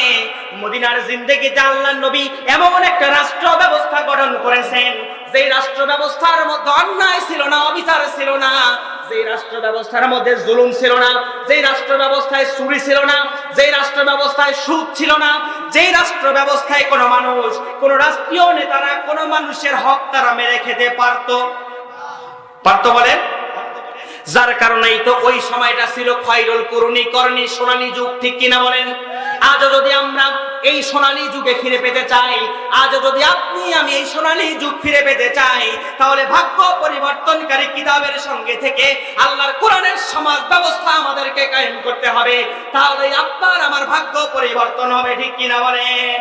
মদিনার জিন্দেগিতে আল্লাহর নবী এমন একটা রাষ্ট্র ব্যবস্থা গঠন করেছেন, যে রাষ্ট্র ব্যবস্থার মধ্যে অন্যায় ছিল না, অবিচার ছিল না, যে রাষ্ট্র ব্যবস্থার মধ্যে জুলুম ছিল না, যে রাষ্ট্র ব্যবস্থায় চুরি ছিল না, যে রাষ্ট্র ব্যবস্থায় সুদ ছিল না, যে রাষ্ট্র ব্যবস্থায় কোনো মানুষ, কোনো রাষ্ট্রীয় নেতারা কোনো মানুষের হক তারা মেরে খেতে পারতো বলেন। যার কারণেই তো ওই সময়টা ছিল খয়রুল কুরুনি, করণী, সোনালী যুগ, ঠিক কিনা বলেন? আজও যদি আমরা এই সোনালী যুগে ফিরে পেতে চাই, আজও যদি আপনি আমি এই সোনালী যুগ ফিরে পেতে চাই, তাহলে ভাগ্য পরিবর্তনকারী কিতাবের সঙ্গে থেকে আল্লাহর কোরআনের সমাজ ব্যবস্থা আমাদেরকে কায়েম করতে হবে, তাহলে আপনার আমার ভাগ্য পরিবর্তন হবে, ঠিক কিনা বলেন?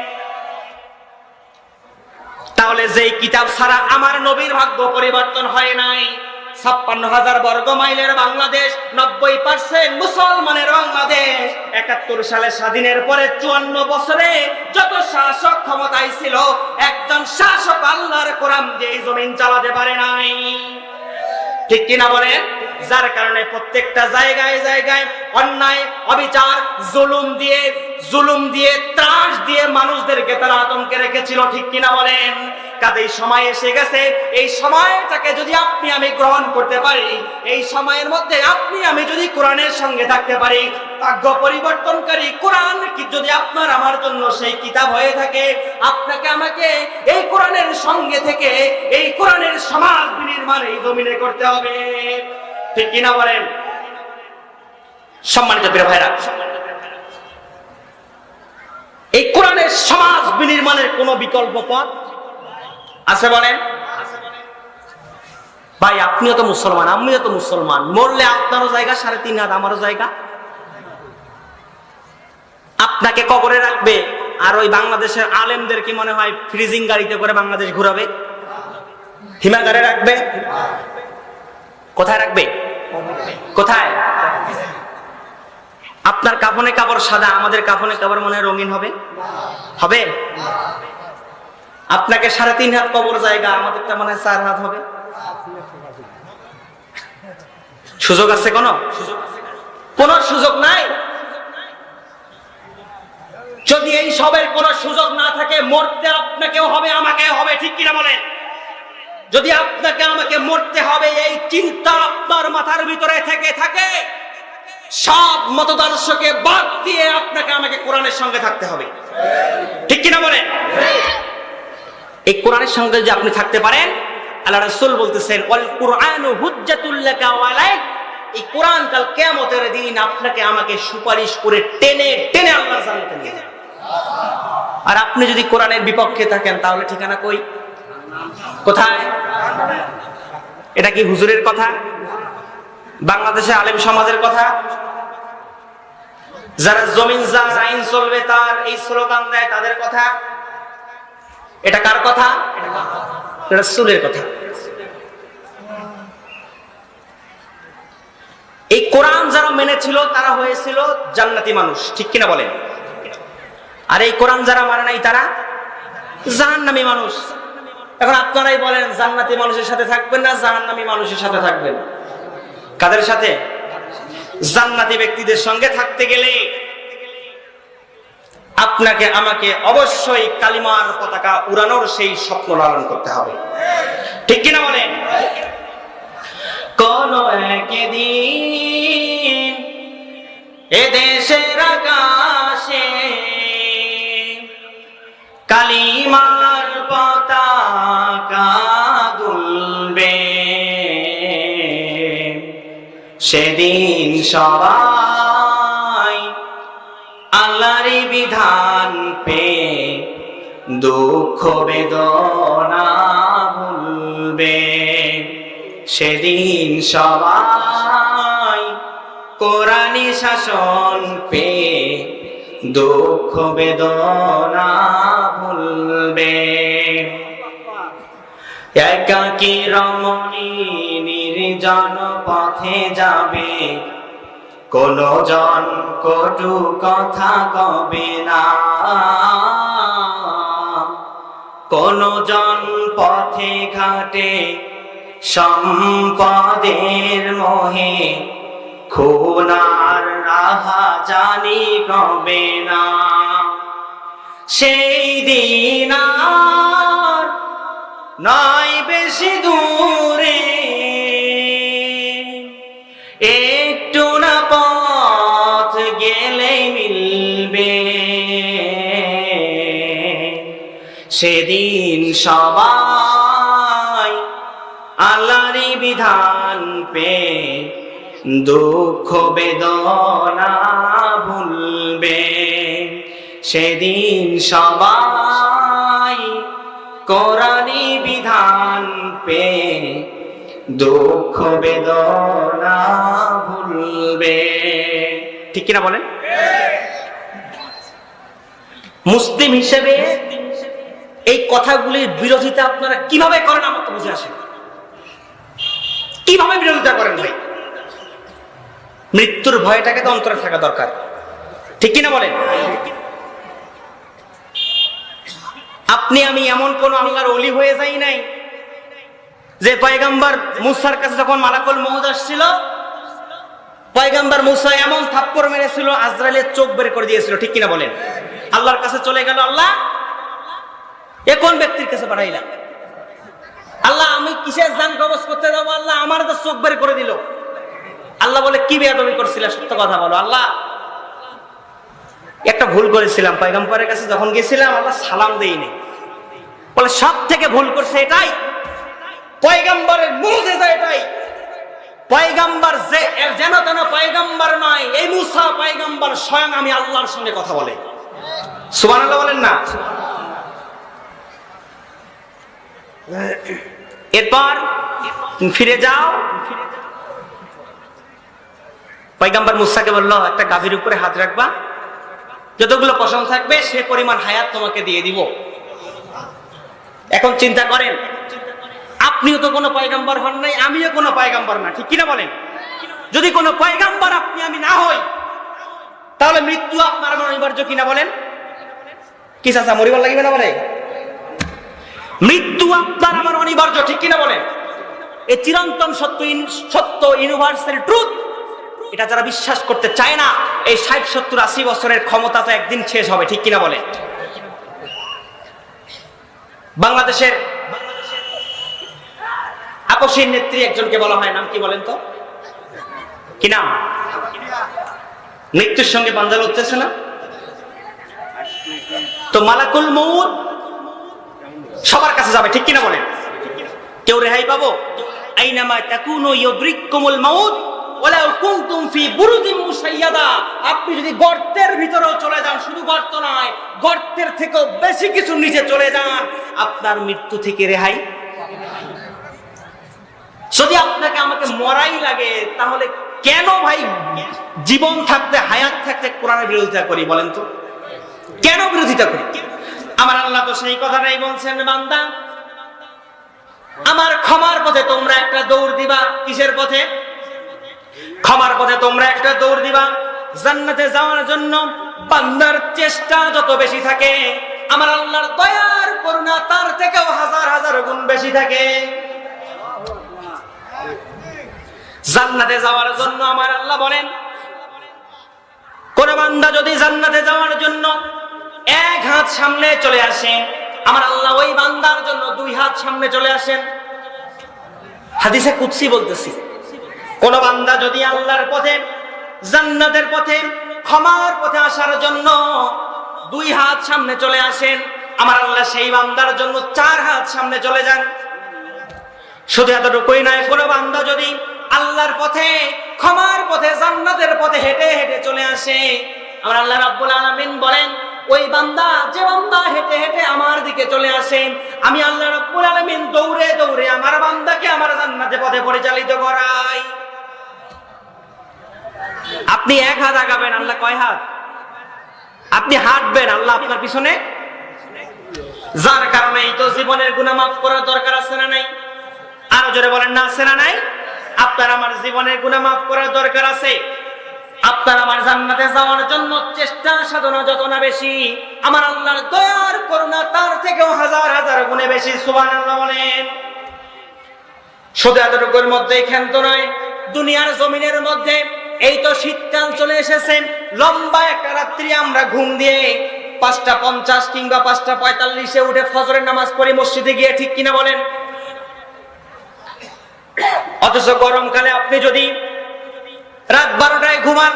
তাহলে যেই কিতাব ছাড়া আমার নবীর ভাগ্য পরিবর্তন হয় নাই, 56,000 বর্গ মাইলের বাংলাদেশ, 90% মুসলমানের বাংলাদেশ, 71 সালে স্বাধীনের পরে 54 বছরে যত শাসক ক্ষমতায় ছিল, একজন শাসক আল্লাহর কোরআন দিয়ে এই জমিন চালাতে পারে নাই, ঠিক কিনা বলেন? যার কারণে প্রত্যেকটা জায়গায় জায়গায় অন্যায়, অবিচার, জুলুম দিয়ে ত্রাস দিয়ে মানুষদেরকে তারা আতঙ্কে রেখেছিল, ঠিক কিনা বলেন? কাজেই সময় এসে গেছে, এই সময়টাকে যদি আপনি আমি গ্রহণ করতে পারি, এই সময়ের মধ্যে আপনি আমি যদি কোরআনের সঙ্গে থাকতে পারি, ভাগ্য পরিবর্তনকারী কোরআন কি যদি আপনার আমার জন্য সেই কিতাব হয়ে থাকে, আপনাকে আমাকে এই কোরআনের সঙ্গে থেকে এই কোরআনের সমাজ বিনির্মাণ এই জমিনে করতে হবে, ঠিক কিনা বলেন? সম্মানিত প্রিয় ভাইরা, এই কোরআনের সমাজ বিনির্মাণের কোনো বিকল্প পথ আছে বলেন? ভাই আপনিও তো মুসলমান, আমিও তো মুসলমান, মরলে আপনারও জায়গা 3.5 হাত, আমারও জায়গা। আপনাকে কবরে রাখবে, আর ওই বাংলাদেশের আলেমদের কি মনে হয় ফ্রিজিং গাড়িতে করে বাংলাদেশ ঘুরাবে? হিমাগারে রাখবে? কোথায় রাখবে? কোথায়? আপনার কাফনে কাপড় সাদা, আমাদের কাফনে কাপড় মনে হয় রঙিন হবে? হবে? আপনাকে 3.5 হাত কবর জায়গা, আমাদেরটা মনে হয় 4 হাত হবে। সুযোগ আছে? কোন সুযোগ নাই। যদি এই সবের কোন সুযোগ না থাকে, মরতে আপনাকেও হবে, আমাকেও হবে, ঠিক কিনা বলেন? যদি আপনাকে আমাকে মরতে হবে এই চিন্তা আপনার মাথার ভিতরে থেকে থাকে, সব মতদর্শকে বাদ দিয়ে আপনাকে আমাকে কোরআনের সঙ্গে থাকতে হবে, ঠিক কিনা বলেন? এই কোরআনের সঙ্গে যে আপনি থাকতে পারেন, আল্লাহ রাসূল বলতেছেন ওয়াল কুরআনু হুজ্জাতুল লাকা ওয়া আলাইক, এই কোরআন কাল কিয়ামতের দিন আপনাকে আমাকে সুপারিশ করে টেনে টেনে আল্লাহর জান্নাতে নিয়ে যাবে। আর আপনি যদি কোরআনের বিপক্ষে থাকেন, তাহলে ঠিকানা কই? কোথায়? এটা কি হুজুরের কথা? বাংলাদেশের আলেম সমাজের কথা? যারা জমিন যার আইন চলবে তার এই স্লোগান দেয়, তাদের কথা? এটা কার কথা? এটা রাসূলের কথা। এই কোরআন যারা মেনেছিল তারা হয়েছিল জান্নাতি মানুষ, ঠিক কিনা বলেন? আর এই কোরআন যারা মানে নাই তারা জাহান্নামী মানুষ। এখন আপনারাই বলেন, জান্নাতি মানুষের সাথে থাকবেন না জাহান্নামী মানুষের সাথে থাকবেন? কাদের সাথে? জান্নাতি ব্যক্তিদের সঙ্গে থাকতে গেলে আপনাকে আমাকে অবশ্যই কালিমার পতাকা উড়ানোর সেই স্বপ্ন লালন করতে হবে, ঠিক কিনা বলেন? কোন একদিন এ দেশের আকাশে কালিমার পতাকা দুলবে, সেদিন সবাই আল্লাহর বিধান পেয়ে দুঃখ বেদনা ভুলবে, সেদিন সবাই কোরআনি শাসন পেয়ে দুঃখ বেদনা ভুলবে। একাকী রমণী নির্জন পথে যাবে, কোন জন কটু কথা কবে না, কোন জন পথে ঘাটে সম্পদের মোহে খুনার রাহা জানি কবে না। সেই দিন আর নয় বেশি দূরে, একটু না পথ গেলে মিলবে, সেদিন সবাই আল্লাহর বিধান পেয়ে দুঃখ বেদনা ভুলবে, সেদিন সবাই কোরআনি বিধান পেয়ে দুঃখ বেদনা ভুলবে, ঠিক কিনা বলেন? মুসলিম হিসেবে এই কথাগুলির বিরোধিতা আপনারা কিভাবে করেন আমার তো বুঝে আসে। কিভাবে বিরোধিতা করেন ভাই? মৃত্যুর ভয়টাকে তো অন্তরে থাকা দরকার, ঠিক কিনা বলেন? আপনি আমি এমন কোন আল্লাহর ওলি হয়ে যাই নাই যে পয়গম্বর মুসার কাছে যখন মালাকুল মউত আসছিল, পয়গম্বর মুসা এমন থাপ্পড় মেরেছিল আজরাইলের চোখ বের করে দিয়েছিল, ঠিক কিনা বলেন? আল্লাহর কাছে চলে গেল, আল্লাহ এ কোন ব্যক্তির কাছে পাঠাইলাম? আল্লাহ আমি কিসের জান কবজ করতে যাবো? আল্লাহ আমার তো চোখ বের করে দিল। আল্লাহ বলে কি বেয়াদবি করছিলা, সত্য কথা বলো। আল্লাহ একটা ভুল করেছিলাম, পয়গম্বরের কাছে যখন গেছিলাম আল্লাহ সালাম দেইনি। বলে সব থেকে ভুল করছে এটাই, পয়গম্বরের মুজিজা এটাই। পয়গম্বর যে যেন তেন পয়গম্বর নয়, এই মুসা পয়গম্বর স্বয়ং আমি আল্লাহর সঙ্গে কথা বলে। সুবহানাল্লাহ বলেন না? এরপর ফিরে যাও। পয়গম্বর মুসাকে বলল, একটা গাভীর উপরে হাত রাখবা, যতগুলো পশম থাকবে সে পরিমাণ হায়াত তোমাকে দিয়ে দিব। এখন চিন্তা করেন, আপনিও তো কোনো পয়গম্বর হন নাই, আমিও কোনো পয়গম্বর না, ঠিক কিনা বলেন? যদি কোনো পয়গম্বর আপনি আমি না হই, তাহলে মৃত্যু আপনার আমার অনিবার্য কিনা বলেন? কি চাচা, মরিবার লাগবে না বলে? মৃত্যু আপনার আমার অনিবার্য, ঠিক কিনা বলেন? এই চিরন্তন সত্য ইউনিভার্সাল ট্রুথ, এটা যারা বিশ্বাস করতে চায় না, এই 60, 70, 80 বছরের ক্ষমতা তো একদিন শেষ হবে, ঠিক কিনা বলেন? বাংলাদেশের আপসীর নেত্রী একজনকে বলা হয়, নাম কি বলেন তো? কি নাম? মৃত্যুর সঙ্গে পাঞ্জা লড়তেছে না তো মালাকুল মউত সবার কাছে যাবে, ঠিক কিনা বলেন? কেউ রেহাই পাবো? আইনামা তাকুনু ইউদরিকুমুল মাউত ওয়ালাউ কুনতুম ফি বুরুজিম মুশাইয়াদা। আপনি যদি গর্তের ভিতরেও চলে যান, শুধু গর্ত নয়, গর্তের থেকেও বেশি কিছু নিচে চলে যান, আপনার মৃত্যু থেকে রেহাই। যদি আপনাকে আমাকে মরাই লাগে, তাহলে কেন ভাই জীবন থাকতে, হায়াত থাকতে কোরআনের বিরোধিতা করি বলেন তো? কেন বিরোধিতা করি? আমার আল্লাহ তো সেই কথাটাই বলছেন, বান্দা আমার ক্ষমার পথে তোমরা একটা দৌড় দিবা। কিসের পথে? ক্ষমার পথে তোমরা একটা দৌড় দিবা। জান্নাতে যাওয়ার জন্য বান্দার চেষ্টা যত বেশি থাকে, আমার আল্লাহর দয়ার করুণা তার থেকেও হাজার হাজার গুণ বেশি থাকে। জান্নাতে যাওয়ার জন্য আমার আল্লাহ বলেন, কোন বান্দা যদি জান্নাতে যাওয়ার জন্য 1 হাত সামনে চলে আসে, আমার আল্লাহ ওই বান্দার জন্য 2 হাত সামনে চলে আসেন। হাদিসে কুদসি বলতেছি, কোন বান্দা যদি আল্লাহর পথে, জান্নাতের পথে, ক্ষমার পথে আসার জন্য 2 হাত সামনে চলে আসেন, আমার আল্লাহ সেই বান্দার জন্য 4 হাত সামনে চলে যান। শুধু এতটুকুই নয়, কোন বান্দা যদি আল্লাহর পথে, ক্ষমার পথে, জান্নাতের পথে হেঁটে হেঁটে চলে আসে, আমার আল্লাহ রাব্বুল আলামিন বলেন, ওই বান্দা, যে বান্দা হেঁটে হেঁটে আমার দিকে চলে আসে, আমি আল্লাহ রাব্বুল আলামিন দৌড়ে দৌড়ে আমার বান্দাকে আমার জান্নাতের পথে পরিচালিত করাই। আপনি 1 হাত আগাবেন, আল্লাহ কয় হাত? আপনি হাঁটবেন, আল্লাহ আপনার পিছনে। যার কারণে এই তো জীবনের গুনাহ মাফ করার দরকার আছে না নাই? আরো জোরে বলেন না, আছে না নাই? আপনার আমার জীবনের গুনাহ মাফ করার দরকার আছে। আপনার আমার জান্নাতে যাওয়ার জন্য চেষ্টা সাধনা যত না বেশি, আমার আল্লাহর দয়ার করুণা তার থেকেও হাজার হাজার গুণে বেশি। সুবহানাল্লাহ বলেন। শুধু এতটুকুর মধ্যেই ক্ষান্ত নয়, দুনিয়ার জমিনের মধ্যে এই তো শীতকাল চলে এসেছে, লম্বা একটা রাত্রি আমরা ঘুম দিয়ে 5:50 কিংবা 5:45 উঠে ফজরের নামাজ পড়ি মসজিদে গিয়ে, ঠিক কিনা বলেন? অথচ গরমকালে আপনি যদি রাত 12টায় ঘুমান,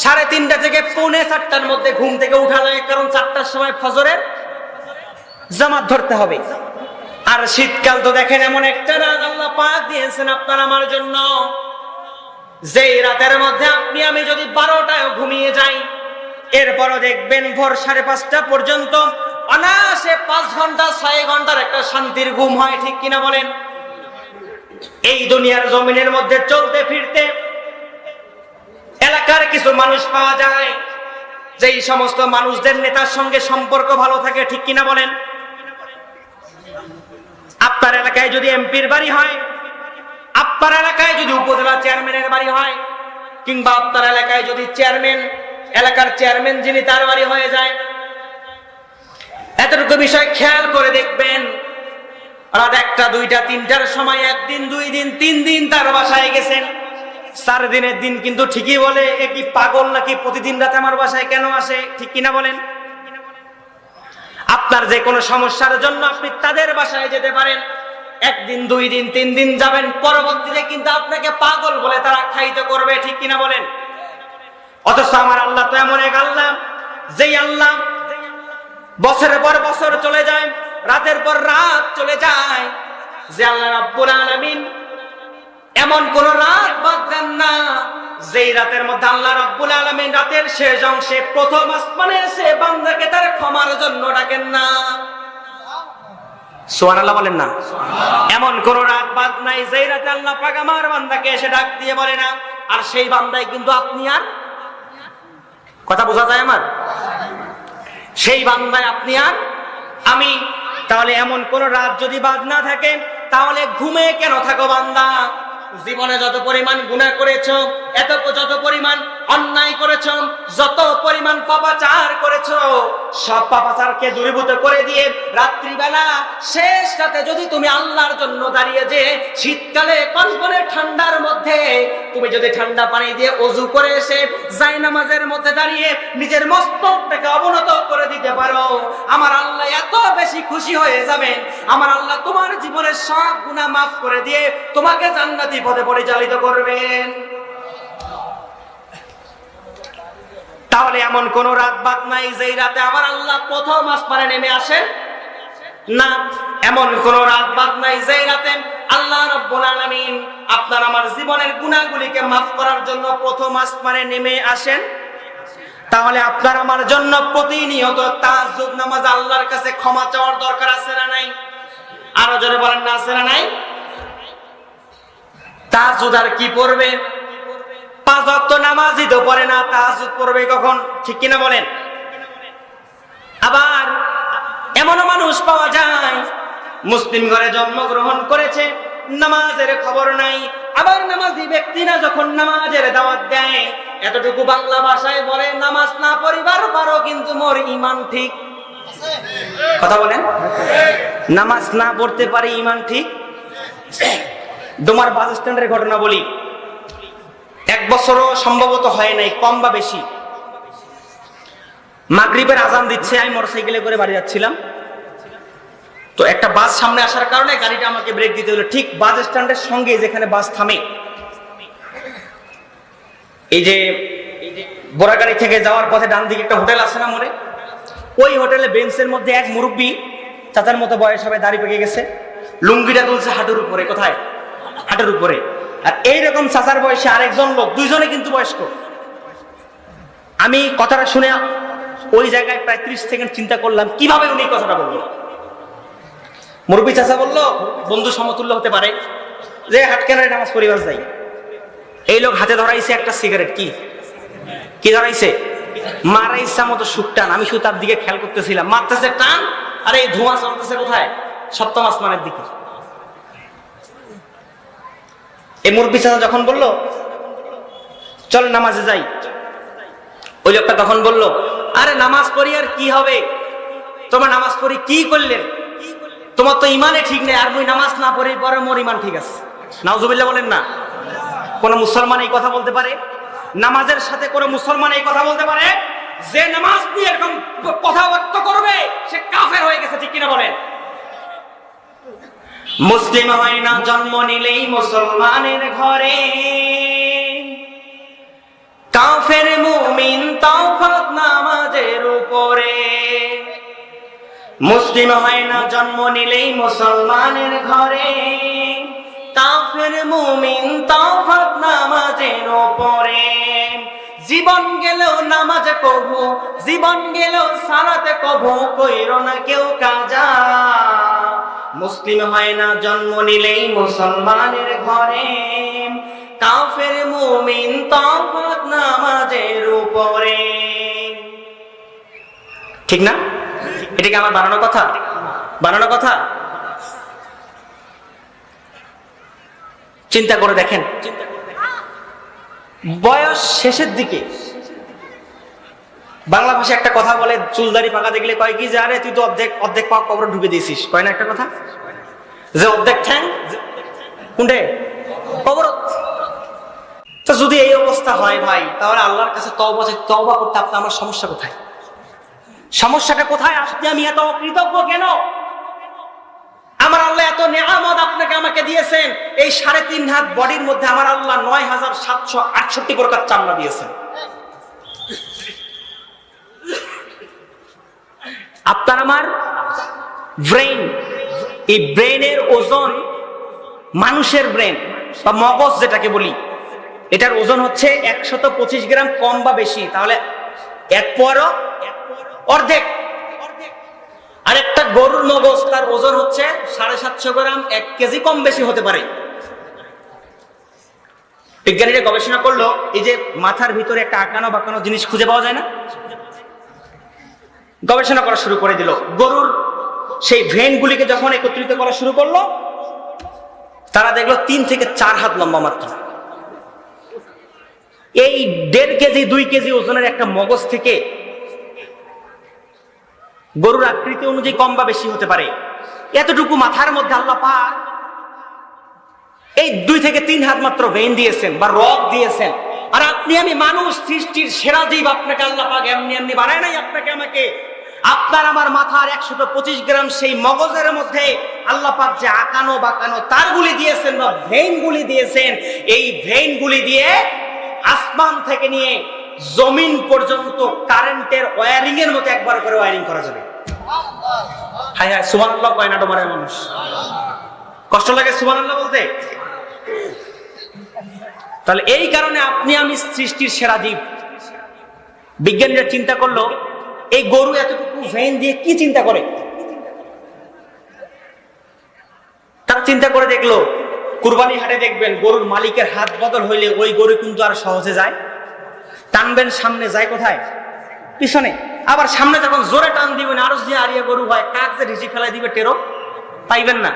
3:30 থেকে 3:45 মধ্যে ঘুম থেকে উঠা যায়, কারণ 4টার সময় ফজরের জামাত ধরতে হবে। আর শীতকাল তো দেখেন এমন একটা রাত আল্লাহ পাক দিয়েছেন আপনার আমার জন্য, যেই রাতের মধ্যে আপনি আমি যদি 12টায় ঘুমিয়ে যাই, এরপরও দেখবেন ভোর 5:30 পর্যন্ত অনায়াসে 5 ঘন্টা 6 ঘন্টার একটা শান্তির ঘুম হয়, ঠিক কিনা বলেন? এই দুনিয়ার জমিনের মধ্যে চলতে ফিরতে এলাকার কিছু মানুষ পাওয়া যায়, যেই সমস্ত মানুষদের নেতার সঙ্গে সম্পর্ক ভালো থাকে, ঠিক কিনা বলেন? আপনার এলাকায় যদি এমপির বাড়ি হয়, আপনার এলাকায় যদি উপজেলা চেয়ারম্যানের বাড়ি হয়, কিংবা আপনার এলাকায় যদি এলাকার চেয়ারম্যান যিনি, তার বাড়ি হয়ে যায়, এতটুকু বিষয় খেয়াল করে দেখবেন, রাত 1টা 2টা 3টার সময় 1 দিন 2 দিন 3 দিন তার বাসায় গেছেন, 4 দিনের দিন কিন্তু ঠিকই বলে, এ কি পাগল নাকি প্রতিদিন রাতে আমার বাসায় কেন আসে, ঠিক কিনা বলেন? আপনার যে কোনো সমস্যার জন্য আপনি তাদের বাসায় যেতে পারেন, 1 দিন 2 দিন 3 দিন যাবেন, পরবর্তীতে কিন্তু আপনাকে পাগল বলে তারা আখ্যায়িত করবে, ঠিক কিনা বলেন? অথচ আমার আল্লাহ তো এমন এক আল্লাহ, যেই আল্লাহ বছরের পর বছর চলে যায়, রাতের পর রাত চলে যায়, যে আল্লাহ রাব্বুল আলামিন এমন কোন রাত বাদ দেন না যেই রাতের মধ্যে আল্লাহ রাব্বুল আলামিন রাতের শেষ অংশে প্রথম আসমানে এসে বান্দাকে তার ক্ষমার জন্য ডাকেন না। সুবহানাল্লাহ বলেন না। এমন কোন রাত বাদ নাই যেই রাতে আল্লাহ পাক আমার বান্দাকে এসে ডাক দিয়ে বলে না, আর সেই বান্দাই কিন্তু আপনি। আর কথা বোঝা যায় আমার? সেই বান্দায় আপনি আর আমি। তাহলে এমন কোন রাত যদি বাদ না থাকে, তাহলে ঘুমে কেন থাকো বান্দা? জীবনে যত পরিমাণ গুনাহ করেছো, যত পরিমাণ অন্যায় করেছো, যত পরিমাণ পাপাচার করেছো, সব পাপাচারকে দূরীভূত করে দিয়ে রাত্রিবেলা শেষ রাতে যদি তুমি আল্লাহর জন্য দাঁড়িয়ে যে শীতকালে কনকনে ঠান্ডার মধ্যে তুমি যদি ঠান্ডা পানি দিয়ে ওযু করে এসে জায়নামাজের মধ্যে দাঁড়িয়ে নিজের মস্তকটাকে অবনত করে দিতে পারো, আমার আল্লাহ এত বেশি খুশি হয়ে যাবেন, আমার আল্লাহ তোমার জীবনের সব গুনাহ মাফ করে দিয়ে তোমাকে জান্নাতি পথে পরিচালিত করবেন। তাহলে এমন কোন রাত বাদ নাই যেই রাতে আমার আল্লাহ প্রথম আসমানে নেমে আসেন না। এমন কোন রাত বাদ নাই যেই রাতে আল্লাহ রাব্বুল আলামিন আপনার আমার জীবনের গুনাহগুলিকে মাফ করার জন্য প্রথম আসমানে নেমে আসেন। তাহলে আপনার আমার জন্য প্রতিনিয়ত তাহাজ্জুদ নামাজ আল্লাহর কাছে ক্ষমা চাওয়ার দরকার আছে না নাই? আরো জোরে বলেন না, আছে না নাই? তাহাজ্জুদ আর কি পড়বে? 5 ওয়াক্ত নামাজই তো পড়ে না, তাহাজ্জুদ পড়বে কখন? ঠিক কিনা বলেন? আবার এমনও মানুষ পাওয়া যায় মুসলিম ঘরে জন্মগ্রহণ করেছে, নামাজের খবর নাই। আবার নামাজি ব্যক্তিরা যখন নামাজের দাওয়াত দেয়, এতটুকু বাংলা ভাষায় বলে, নামাজ না পড়িবার পারো কিন্তু মোর ঈমান ঠিক। কথা বলেন, নামাজ না পড়তে পারি ঈমান ঠিক। তোমার বাস স্ট্যান্ডের ঘটনা বলি, 1 বছরও সম্ভবত হয় নাই, কম বা বেশি। মাগরিবের আজান দিচ্ছে, আমি মোটরসাইকেলে করে বাড়ি যাচ্ছিলাম, তো একটা বাস সামনে আসার কারণে গাড়িটা আমাকে ব্রেক দিতে হলো। ঠিক বাস স্ট্যান্ডের সঙ্গে যেখানে বাস থামে, এই যে বোরাগাড়ি থেকে যাওয়ার পথে ডান দিকে একটা হোটেল আছে না মোড়ে, ওই হোটেলে বেঞ্চের মধ্যে এক মুরব্বী, চাচার মতো বয়স হবে, দাড়ি পেকে গেছে, লুঙ্গিটা তুলছে হাঁটুর উপরে। কোথায়? হাঁটুর উপরে। আর এইরকম চাচার বয়সে আরেকজন লোক, দুইজনে কিন্তু বয়স্ক। আমি কথাটা শুনে ওই জায়গায় প্রায় 30 সেকেন্ড চিন্তা করলাম কিভাবে উনি কথাটা বললো। মুরব্বী চাচা বলল, বন্ধু সমতুল্য হতে পারে, যে হাটকেনারে নামাজ পরিবার যাই। এই লোক হাতে ধরাইছে একটা সিগারেট। কি ধরাইছে? মারা ইচ্ছা মতো সুখ টান। আমি শুধু তার দিকে খেয়াল করতেছিলাম, মারতেছে টান, আর এই ধোঁয়া চলতেছে কোথায়? সপ্তম আসমানের দিকে। এই মুরব্বী চাচা যখন বলল চল নামাজে যাই, ওই লোকটা তখন বলল, আরে নামাজ পড়ি আর কি হবে, তোমার নামাজ পড়ি কি করলেন, তোমার তো ইমানে ঠিক নেই, আর মুই নামাজ না পড়ি পরে মোর ইমান ঠিক আছে। নাউজুবিল্লাহ বলেন না। কোন মুসলমান এই কথা বলতে পারে? নামাজের সাথে কোন মুসলমান এই কথা বলতে পারে? যে নামাজ নিয়ে এরকম কথাবার্তা করবে সে কাফের হয়ে গেছে। ঠিক কিনা বলেন? মুসলিম হয় না জন্ম নিলেই মুসলমানের ঘরে, কাফের মুমিন তওফাত নামাজের উপরে। মুসলিম হয় না জন্ম নিলেই মুসলমানের ঘরে, কাফের মুমিন তওফাত নামাজের উপরে। জীবন গেলেও নামাজে কবু, জীবন গেলেও সালাতে কবু কইরো না কেউ কাজা। মুসলিম হয় না জন্ম নিলেই মুসলমানের ঘরে, কাফের মুমিন তওফাত নামাজের উপরে। ঠিক না? এটা কি আমার বানানো কথা? বানানো কথা? চিন্তা করে দেখেন, বয়স শেষের দিকে বাংলা ভাষায় একটা কথা বলে, চুলদারি পাকা দেখলে কয় কি, যে আরে তুই তো অর্ধেক পা কবরে ঢুকে দিয়েছিস। কয় না একটা কথা, যে অর্ধেক ঠ্যাং কোনটে কবর। তো যদি এই অবস্থা হয় ভাই, তাহলে আল্লাহর কাছে তওবা করতে আপনার আমার সমস্যা কোথায়? সমস্যাটা কোথায়? আসতে আমি এত অকৃতজ্ঞ কেন? আমার আল্লাহ এত নিয়ামত আপনাকে আমাকে দিয়েছেন, এই 3.5 হাত বডির মধ্যে আমার আল্লাহ 9768 প্রকার চামড়া দিয়েছেন। আপনার আমার ব্রেন, এই ব্রেনের ওজন, মানুষের ব্রেন বা মগজ যেটাকে বলি, এটার ওজন হচ্ছে 125 গ্রাম কম বা বেশি। তাহলে 1/4 অর্ধেক। আর একটা গরুর মগজ তার ওজন হচ্ছে 750 গ্রাম, 1 কেজি কম বেশি হতে পারে। বিজ্ঞানীরা গবেষণা করলো, এই যে মাথার ভিতরে একটা আঁকানো বাঁকানো জিনিস খুঁজে পাওয়া যায় না, গবেষণা করা শুরু করে দিল। গরুর সেই ভেনগুলিকে যখন একত্রিত করা শুরু করলো, তারা দেখলো 3 থেকে 4 হাত লম্বা মাত্র। এই 1.5 কেজি 2 কেজি ওজনের একটা মগজ থেকে গরুর আকৃতি অনুযায়ী কম বা বেশি হতে পারে। এতটুকু মাথার মধ্যে আল্লাহ পাক এই 2 থেকে 3 হাত মাত্র ভেন দিয়েছেন বা রগ দিয়েছেন। আর আপনি আমি মানুষ, সৃষ্টির সেরা জীব, আপনাকে আল্লাহ পাক এমনি এমনি বানায় নাই আপনাকে আমাকে। আপনার আমার মাথার 125 গ্রাম সেই মগজের মধ্যে আল্লাহ পাক যে আঁকানো বাঁকানো তারগুলি দিয়েছেন বা ভেইনগুলি দিয়েছেন, এই ভেইনগুলি দিয়ে আসমান থেকে নিয়ে জমিন পর্যন্ত কারেন্টের ওয়্যারিং এর মতো একবার করে ওয়্যারিং করা যাবে। হায় হায়, সুবহানাল্লাহ কয় না তোমার মানুষ? কষ্ট লাগে সুবহানাল্লাহ বলতে? তাহলে এই কারণে আপনি আমি সৃষ্টির সেরা জীব। বিজ্ঞানীরা চিন্তা করলো, এই গরু এতটুকু ভেইন দিয়ে কি চিন্তা করে? তারা চিন্তা করে দেখলো, কুরবানি হাটে দেখবেন গরুর মালিকের হাত বদল হইলে ওই গরু কিন্তু আর সহজে যায়। টানবেন সামনে, যায় কোথায়? পিছনে। আবার সামনে যখন জোরে টান দিবেন, আরো যে আরিয়া গরু হয়, কাক যে রিসি ফেলাই দিবে টেরো পাইবেন না।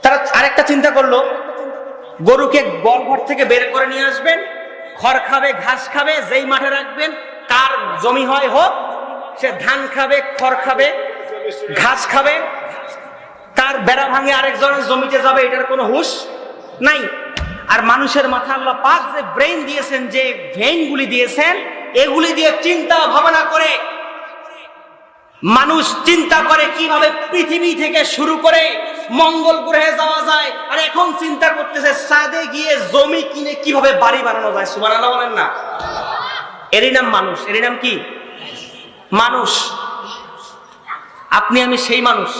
তারা আরেকটা চিন্তা করলো, গরুকে গোয়ালঘর থেকে বের করে নিয়ে আসবেন, খড় খাবে, ঘাস খাবে, যেই মাঠে রাখবেন, কার জমি হয় হোক, সে ধান খাবে, খড় খাবে, ঘাস খাবে, তার বেড়া ভাঙে আরেকজনের জমিতে যাবে, এটার কোনো হুঁশ নাই। আর মানুষের মাথা আল্লাহ পাক যে ব্রেইন দিয়েছেন, যে ভেইনগুলি দিয়েছেন, এগুলি দিয়ে চিন্তা ভাবনা করে মানুষ চিন্তা করে কিভাবে পৃথিবী থেকে শুরু করে মঙ্গল গ্রহে যাওয়া যায়। আর এখন চিন্তা করতেছে চাঁদে গিয়ে জমি কিনে কিভাবে বাড়ি বানানো যায়। সুবহানাল্লাহ বলেন না? এরই নাম মানুষ। এরই নাম কি? মানুষ। আপনি আমি সেই মানুষ।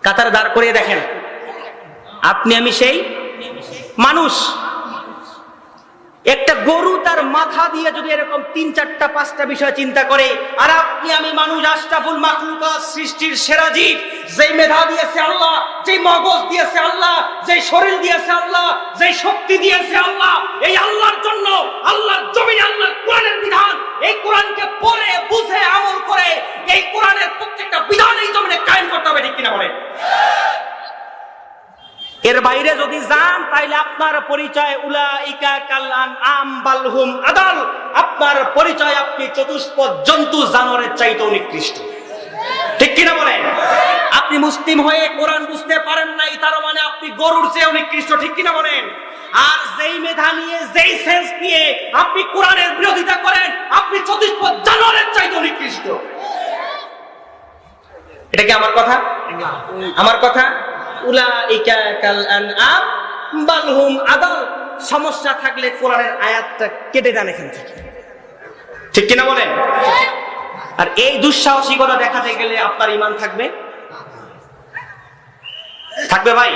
কাতারে দাঁড় করিয়ে দেখেন, আপনি আমি সেই মানুষ। একটা গরু তার মাথা দিয়ে যদি এরকম 3, 4, 5টা বিষয় চিন্তা করে, আর আপনি আমি মানুষ আশরাফুল মাখলুকাত, সৃষ্টির সেরা জীব, যেই মেধা দিয়েছে আল্লাহ, যেই মগজ দিয়েছে আল্লাহ, যেই শরীর দিয়েছে আল্লাহ, যেই শক্তি দিয়েছে আল্লাহ, এই আল্লাহর জন্য আল্লাহর জমিনে আল্লাহর কোরআনের বিধান, এই কোরআনকে পড়ে বুঝে আমল করে এই কোরআনের প্রত্যেকটা বিধান এই জমিনে কায়েম করতে হবে। ঠিক কিনা বলেন? এর বাইরে যদি যান তাহলে আপনার পরিচয় উলাইকা কাল আনআম বাল হুম আদাল। আপনার পরিচয় আপনি চতুষ্পদ জন্তু জানোয়ারের চাইতেও নিকৃষ্ট। ঠিক কিনা বলেন? আপনি মুসলিম হয়ে কোরআন বুঝতে পারেন নাই, তার মানে আপনি গরুর চেয়েও নিকৃষ্ট। ঠিক কিনা বলেন? আর যেই মেধা নিয়ে, যেই সেন্স নিয়ে আপনি কোরআনের বিরোধিতা করেন, আপনি চতুষ্পদ জানোয়ারের চাইতেও নিকৃষ্ট। এটা কি আমার কথা? আমার কথা। উলাইকা কাল আনআম বাল হুম আদাল। সমস্যা থাকলে কোরআনের আয়াতটা কেটে দেন এখান থেকে। ঠিক কিনা বলেন? আর এই দুঃসাহসিকতা দেখাতে গেলে আপনার ঈমান থাকবে? থাকবে ভাই?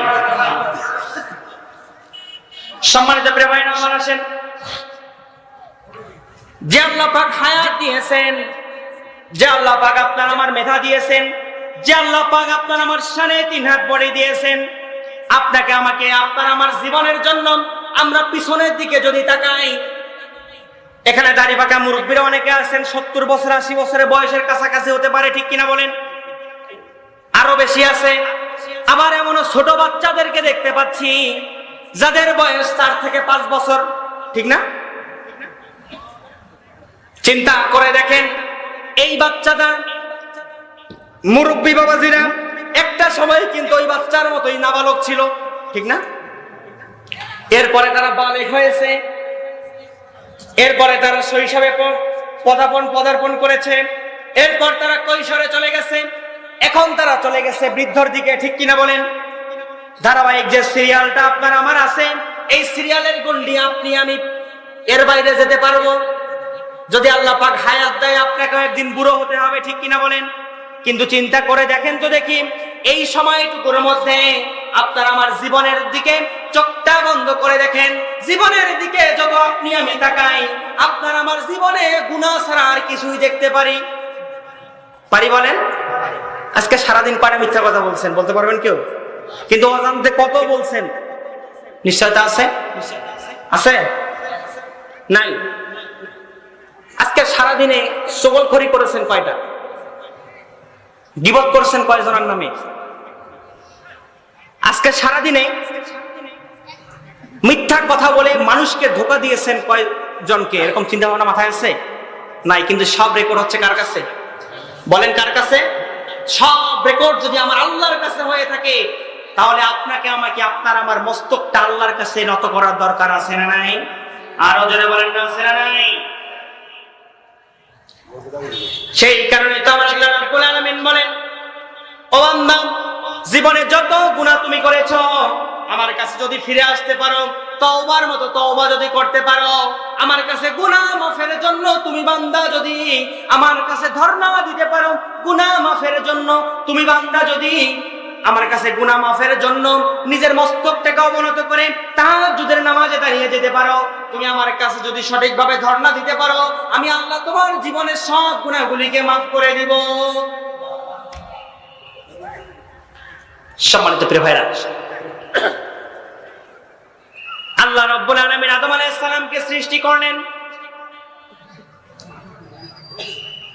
সম্মানিত প্রিয় ভাই আমার আসেন, যে আল্লাহ পাক হায়াত দিয়েছেন, যে আল্লাহ পাক আপনার আমার মেধা দিয়েছেন, যে আল্লাহ পাক আপনার আমার শানে 3 হাত বড়ি দিয়েছেন, আপনাকে আমাকে আপনার আমার জীবনের জন্য আমরা পিছনের দিকে যদি তাকাই, এখানে দাড়ি পাকা মুরব্বীরা অনেকে আছেন, 70 বছর 80 বছরের বয়সের কাছাকাছি হতে পারে। ঠিক কিনা বলেন? আরো বেশি আছে। আবার এমন ছোট বাচ্চাদেরকে দেখতে পাচ্ছি যাদের বয়স 4 থেকে 5 বছর। ঠিক না? চিন্তা করে দেখেন, এই বাচ্চাটা মুরব্বী বাবাজিরা একটা সময় কিন্তু ওই বাচ্চার মতোই নাবালক ছিল। ঠিক না? এরপরে তারা বালেগ হয়েছে, এরপরে তারা শৈশবে পদার্পণ করেছে, এরপর তারা কৈশোরে চলে গেছে, এখন তারা চলে গেছে বৃদ্ধর দিকে। ঠিক কিনা বলেন? ধারাবাহিক যে সিরিয়ালটা আপনার আমার আছে, এই সিরিয়ালের গণ্ডি আপনি আমি এর বাইরে যেতে পারবো? যদি আল্লাহ পাক হায়াত দেয়, আপনাকে একদিন বুড়ো হতে হবে। ঠিক কিনা বলেন? কিন্তু চিন্তা করে দেখেন তো দেখি, এই সময়টুকুর মধ্যে আপনার আমার জীবনের দিকে চোখটা বন্ধ করে দেখেন, জীবনের দিকে যত আপনি আমি তাকাই, আপনার আমার জীবনে গুনাহ ছাড়া আর কিছুই দেখতে পারি? পারি বলেন? আজকে সারাদিন কয়টা মিথ্যা কথা বলছেন বলতে পারবেন কেউ? কিন্তু অজান্তে কত বলছেন? নিশ্চয়তা আছে? আছে? নাই? আজকে সারাদিনে চগলখড়ি করেছেন কয়টা? গীবত করেছেন কয়জনের নামে? আজকে সারাদিনে মিথ্যা কথা বলে মানুষকে ধোঁকা দিয়েছেন কয়জনকে? এরকম চিন্তা ভাবনা মাথায় আছে? নাই। কিন্তু সব রেকর্ড হচ্ছে কার কাছে? বলেন কার কাছে? সব রেকর্ড যদি আমার আল্লাহর কাছে হয়ে থাকে, তাহলে আপনাকে আমাকে আপনার আমার মস্তকটা আল্লাহর কাছে নত করার দরকার আছে না নাই? আরো জোরে বলেন না, আছে না নাই? সেই কারণে তো আমার আল্লাহ রাব্বুল আলামিন বলেন, ও বান্দা, জীবনে যত গুনাহ তুমি করেছো আমার কাছে যদি ফিরে আসতে পারো, তওবার মতো তওবা যদি করতে পারো, আমার কাছে গুনাহ মাফের জন্য তুমি বান্দা যদি আমার কাছে ধর্ণা দিতে পারো, গুনাহ মাফের জন্য তুমি বান্দা যদি আমার কাছে গুনাহ মাফের জন্য নিজের মস্তকটাকে অবনত করে তাহাজ্জুদের নামাজে দাঁড়িয়ে যেতে পারো, তুমি আমার কাছে যদি সঠিকভাবে ধর্ণা দিতে পারো, আমি আল্লাহ তোমার জীবনের সব গুনাহগুলিকে মাফ করে দিব। সম্মানিত প্রিয় ভাইরা, আল্লাহ রাব্বুল আলামিন আদম আলাইহিস সালামকে সৃষ্টি করলেন।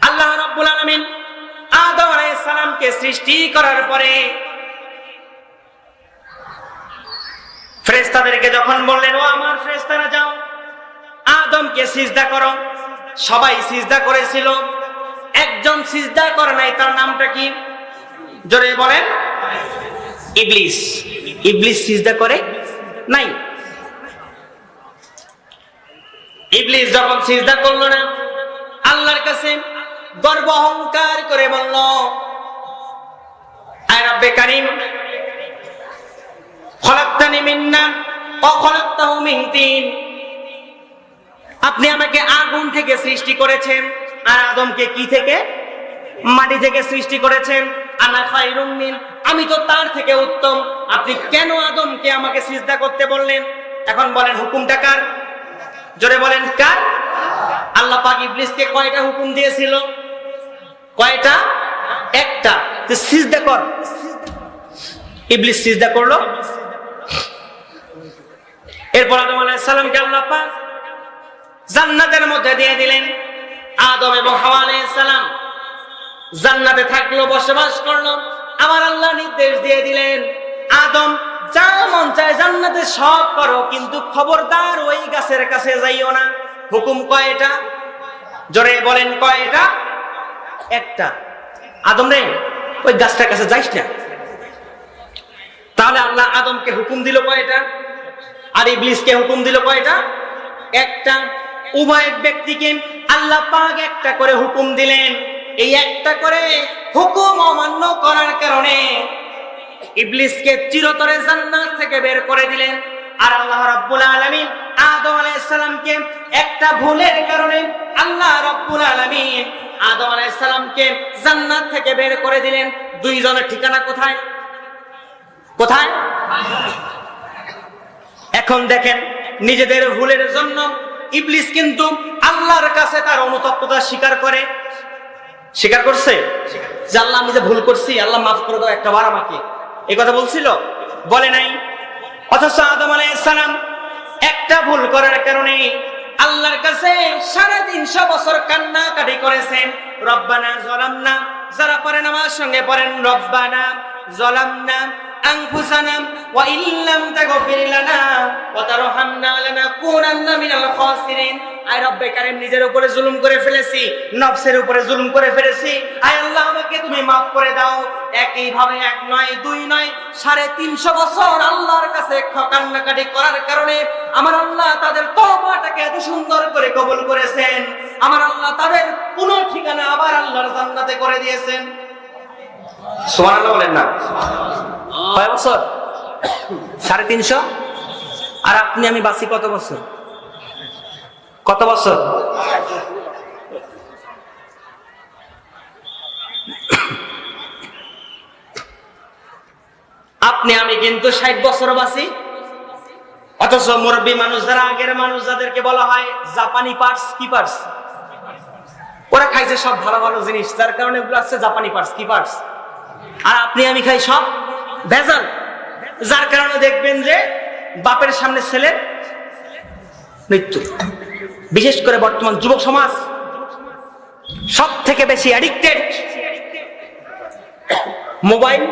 আল্লাহ রাব্বুল আলামিন আদম আলাইহিস সালামকে সৃষ্টি করার পরে ফেরেশতাদেরকে যখন বললেন, ও আমার ফেরেশতারা যাও আদমকে সিজদা করো, সবাই সিজদা করেছিল, একজন সিজদা করে নাই, তার নামটা কি? জোরে বলেন। ইবলিস। ইবলিস সিজদা করে নাই। ইবলিস যখন সিজদা করলো না, আল্লাহর কাছে গর্ব অহংকার করে বলল, আয় রব্বে কারীম, খলাকতানি মিন নার ওয়া খলাকতাহু মিন তিন, আপনি আমাকে আগুন থেকে সৃষ্টি করেছেন আর আদমকে কি থেকে? মাটি থেকে সৃষ্টি করেছেন। আনা খায়রুম মিন, আমি তো তার থেকে উত্তম, আপনি কেন আদমকে আমাকে সিজদা করতে বললেন? এখন বলেন হুকুমটা কার? জোরে বলেন কার? আল্লাহ পাক ইবলিসকে কয়টা হুকুম দিয়েছিল? কয়টা? একটা, যে সিজদা কর। ইবলিস সিজদা করলো। এরপর আদম আলাইহিস সালামকে আল্লাহ পাক জান্নাতের মধ্যে দিয়ে দিলেন। আদম এবং হাওয়া আলাইহিস সালাম জান্নাতে থাকলো, বসবাস করলো। আমার আল্লাহ নির্দেশ দিয়ে দিলেন, আদম যা মন চায় জান্নাতে সব করো, কিন্তু খবরদার ওই গাছের কাছে যাইও না। হুকুম কয়টা? জোরে বলেন কয়টা? একটা। আদম রে, ওই গাছটার কাছে যাইস না। তাহলে আল্লাহ আদমকে হুকুম দিল কয়টা? আর ইবলিসকে হুকুম দিল কয়টা? একটা। উভয় ব্যক্তিকে আল্লাহ পাক একটা করে হুকুম দিলেন। এই একটা করে হুকুম অমান্য করার কারণে ইবলিসকে চিরতরে জান্নাত থেকে বের করে দিলেন। আর আল্লাহ রাব্বুল আলামিন আদম আলাইহিস সালামকে একটা ভুলের কারণে আল্লাহ রাব্বুল আলামিন আদম আলাইহিস সালামকে জান্নাত থেকে বের করে দিলেন। দুইজনের ঠিকানা কোথায়? কোথায়? এখন দেখেন, নিজেদের ভুলের জন্য ইবলিস কিন্তু আল্লাহর কাছে তার অনুতপ্ততা স্বীকার করে। স্বীকার করছে যে আল্লাহ, আমি যে ভুল করছি, আল্লাহ মাফ করে দাও একটা বার আমাকে, এই কথা বলছিল? বলে নাই। অথচ আদম আলাইহিস সালাম একটা ভুল করার কারণে আল্লাহর কাছে 350 বছর কান্নাকাটি করেছেন। রব্বানা যালামনা, যারা পড়েন আমার সঙ্গে পড়েন, রব্বানা যালামনা আনফুসানা ওয়া ইল্লাম তাগফির লানা ওয়া তারহামনা লানাকুনান্না মিনাল খাসিরিন। আয় রব্বে কারীম, নিজের উপরে জুলুম করে ফেলেছি, নফসের উপরে জুলুম করে ফেলেছি, আয় আল্লাহ আমাকে তুমি মাফ করে দাও। একই ভাবে এক নয়, দুই নয়, 350 বছর আল্লাহর কাছে কান্নাকাটি করার কারণে আমার আল্লাহ তাদের তওবাটাকে এত সুন্দর করে কবুল করেছেন। আমার আল্লাহ তাদের পুনঃ ঠিকানা আবার আল্লাহর জান্নাতে করে দিয়েছেন। সুবহানাল্লাহ বলেন না? কয় বছর? 350। আর আপনি আমি বাঁচি কত বছর? কত বছর? আপনি আমি কিন্তু 60 বছর বাঁচি। অথচ মুরব্বী মানুষ যারা, আগের মানুষ যাদেরকে বলা হয় জাপানি পার্স, কি পার্স? ওরা খাইছে সব ভালো ভালো জিনিস, যার কারণে এগুলো আসছে জাপানি পার্স। কি পার্স? আর আপনি আমি খাই সব ভেজাল। যার কারণে দেখবেন যে বাপের সামনে ছেলের মৃত্যু। বিশেষ করে বর্তমান যুবক সমাজ সব থেকে বেশি addicted mobile,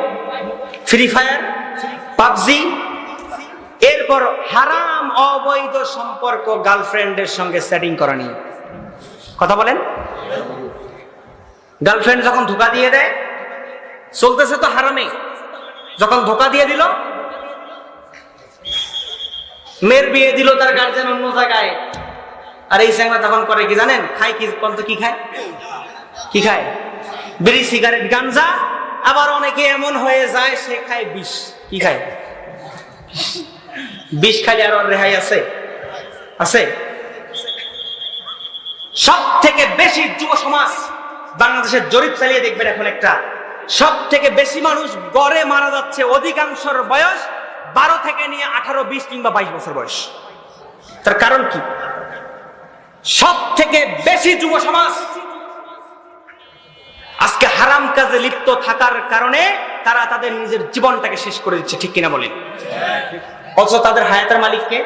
free fire, PUBG, এরপর হারাম অবৈধ সম্পর্ক, গার্লফ্রেন্ডের সঙ্গে সেটিং করা নিয়ে। কথা বলেন। গার্লফ্রেন্ড যখন ধোঁকা দিয়ে দেয়, চলতেছে তো হারামে, যখন ধোঁকা দিয়ে দিল, মেয়ের বিয়ে দিল তার গার্জেন অন্য জায়গায়, আর এই চ্যাংড়া তখন করে কি জানেন? খায় কি? পর্যন্ত কি খায়? কি খায়? বিড়ি, সিগারেট, গাঞ্জা। আবার অনেকে এমন হয়ে যায় সে খায় বিষ। কি খায়? বিষ খাইলে আর রেহাই আছে? আছে। সব থেকে বেশি যুব সমাজ, বাংলাদেশের জরিপ চালিয়ে দেখবেন এখন একটা, সব থেকে বেশি মানুষ গড়ে মারা যাচ্ছে, অধিকাংশের বয়স 12 থেকে নিয়ে 18, 20 কিংবা 22 বছর বয়স। তার কারণ কি? সব থেকে বেশি যুব সমাজ আজকে হারাম কাজে লিপ্ত থাকার কারণে তারা তাদের নিজের জীবনটাকে শেষ করে দিচ্ছে। ঠিক কিনা বলেন? অথচ তাদের হায়াতের মালিক কে?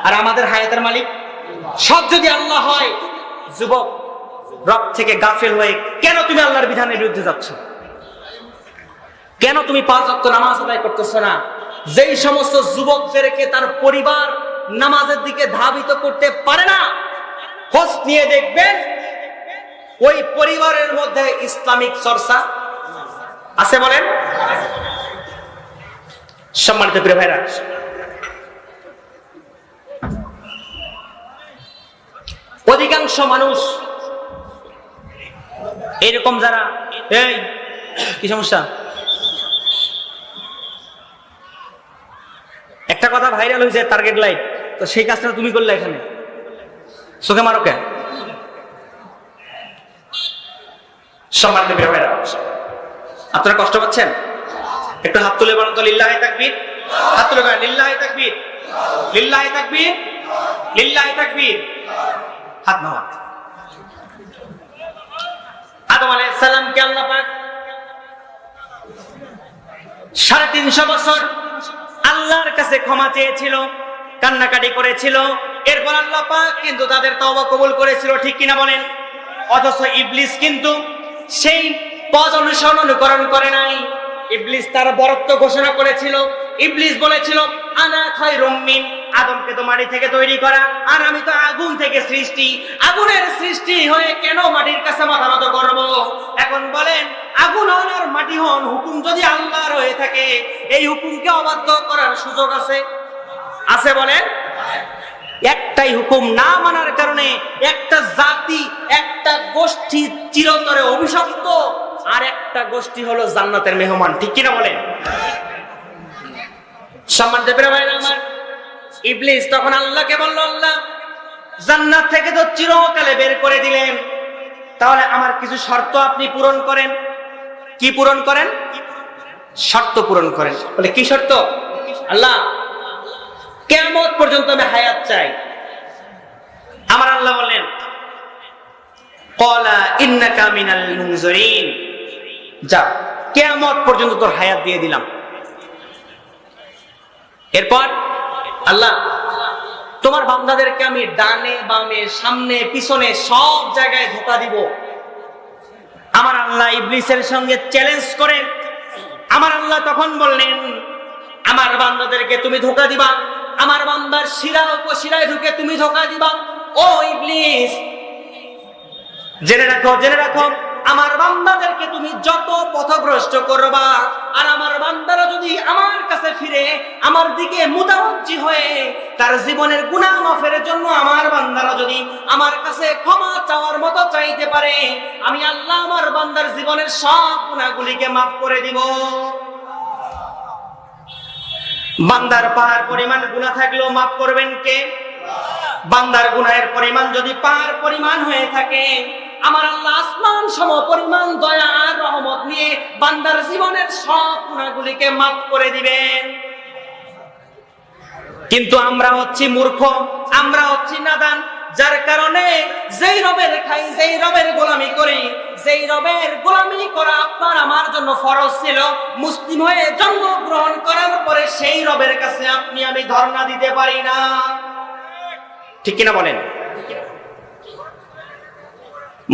আর আমাদের হায়াতের মালিক সব যদি আল্লাহ হয়, যুবক রব থেকে গাফেল হয়ে কেন তুমি আল্লাহর বিধানের বিরুদ্ধে যাচ্ছ? কেন তুমি 5 ওয়াক্ত নামাজ আদায় করতেছ না? যেই সমস্ত যুবকদেরকে তার পরিবার নামাজের দিকে ধাবিত করতে পারে না, খোঁজ নিয়ে দেখবেন ওই পরিবারের মধ্যে ইসলামিক চর্চা আছে। বলেন। সম্মানিত প্রিয় ভাইরা, অধিকাংশ মানুষ এরকম যারা, এই কি সমস্যা? একটা কথা ভাইরাল হয়েছে, টার্গেট লাইট, তো সেই কাজটা তুমি করলে এখানে চোখে মারো কেন? সম্মানিত প্রিয় ভাইরা, আপনারা কষ্ট পাচ্ছেন? একটু হাত তুলে বলেন তো লিল্লাহি তাকবীর। হাত তুলে বলেন লিল্লাহি তাকবীর, লিল্লাহি তাকবীর, লিল্লাহি তাকবীর। হাত নামান। আদম আলাইহিস সালামকে আল্লাহ পাক 350 বছর আল্লাহর কাছে ক্ষমা চেয়েছিল, কান্নাকাটি করেছিল। এরপর আল্লাহ পাক কিন্তু তাদের তওবা কবুল করেছিল। ঠিক কিনা বলেন? অথচ ইবলিস কিন্তু সেই পথ অনুকরণ করে নাই। ইবলিস তার বরত্ব ঘোষণা করেছিল। ইবলিস বলেছিল, আনা খায়রুম মিন, আদমকে তো মাটি থেকে তৈরি করা, আর আমি তো আগুন থেকে সৃষ্টি। আগুনের সৃষ্টি হয়ে কেন মাটির কাছে মাথা নত করব? এখন বলেন, আগুন হন আর মাটি হন, হুকুম যদি আল্লাহর হয়ে থাকে, এই হুকুমকে অবাধ্য করার সুযোগ আছে? আছে বলেন? একটাই হুকুম না মানার কারণে একটা জাতি, একটা গোষ্ঠী চিরতরে অভিশপ্ত, আর একটা গোষ্ঠী হলো জান্নাতের মেহমান। ঠিক কিনা বলেন? সম্মানিত ভাইরা আমার, ইবলিস তখন আল্লাহকে বলল, আল্লাহ জান্নাত থেকে তো চিরকালে বের করে দিলেন, তাহলে আমার কিছু শর্ত আপনি পূরণ করেন। কি পূরণ করেন? শর্ত পূরণ করেন। বলে কি শর্ত? আল্লাহ কিয়ামত পর্যন্ত আমি হায়াত চাই। আমার আল্লাহ বললেন, ক্বালা ইন্নাকা মিনাল মুনজিরিন, যা কিয়ামত পর্যন্ত তোর হায়াত দিয়ে দিলাম। এরপর আল্লাহ তোমার বান্দাদেরকে আমি ডানে বামে সামনে পিছনে সব জায়গায় ধোঁকা দিব। আমার আল্লাহ ইবলিসের সঙ্গে চ্যালেঞ্জ করেন। আমার আল্লাহ তখন বললেন, আমার বান্দাদেরকে তুমি ধোঁকা দিবা, আমার বান্দার শিরা উপশিরায় ঢুকে তুমি ধোঁকা দিবা। ও ইবলিস, জেনে রাখো, জেনে রাখো, আমার বান্দাদেরকে তুমি যত পথভ্রষ্ট করবা, আর আমার বান্দারা যদি আমার কাছে ফিরে আমার দিকে মুতাওয়াজ্জি হয়ে তার জীবনের গুনাহ মাফের জন্য আমার বান্দারা যদি আমার কাছে ক্ষমা চাওয়ার মতো চাইতে পারে, আমি আল্লাহ আমার বান্দার জীবনের সব গুনাহগুলিকে মাফ করে দিব। বান্দার পাহাড় পরিমাণ গুনাহ থাকলেও মাফ করবেন কে? বান্দার গুনাহের পরিমাণ যদি পাহাড় পরিমাণ হয়ে থাকে, আমার আল্লাহ আসমান সম পরিমাণ দয়া আর রহমত নিয়ে বান্দার জীবনের সব গুনাহগুলিকে মাফ করে দিবেন। কিন্তু আমরা হচ্ছি মূর্খ, আমরা হচ্ছি নাদান। যার কারণে যেই রবের খাই, যেই রবের গোলামি করি, যেই রবের গোলামি করা আপনার আমার জন্য ফরজ ছিল, মুসলিম হয়ে জন্মগ্রহণ করার পরে সেই রবের কাছে আপনি আমি ধর্ণা দিতে পারি না। ঠিক কিনা বলেন?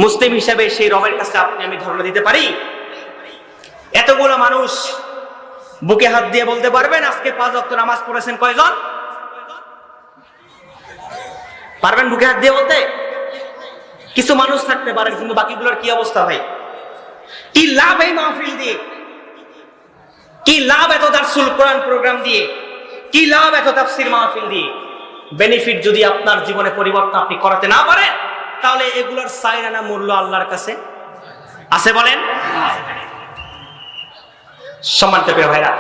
মুসলিম হিসেবে সেই রবের কাছে আপনি আমি ধর্ণা দিতে পারি? এতগুলো মানুষ বুকে হাত দিয়ে বলতে পারবেন আজকে 5 ওয়াক্ত নামাজ পড়েছেন কয়জন? পারবেন বুকে হাত দিয়ে বলতে? কিছু মানুষ থাকতে পারে, কিন্তু বাকিগুলোর কি অবস্থা ভাই? কি লাভ এই মাহফিল দিয়ে? কি লাভ এত দারসুল কোরআন প্রোগ্রাম দিয়ে? কি লাভ এত তাফসীর মাহফিল দিয়ে? বেনিফিট যদি আপনার জীবনে পরিবর্তন আপনি করাতে না পারেন, তাহলে এগুলোর সাইরানা মূল্য আল্লাহর কাছে আছে বলেন? সম্মানিত প্রিয় ভাইরা,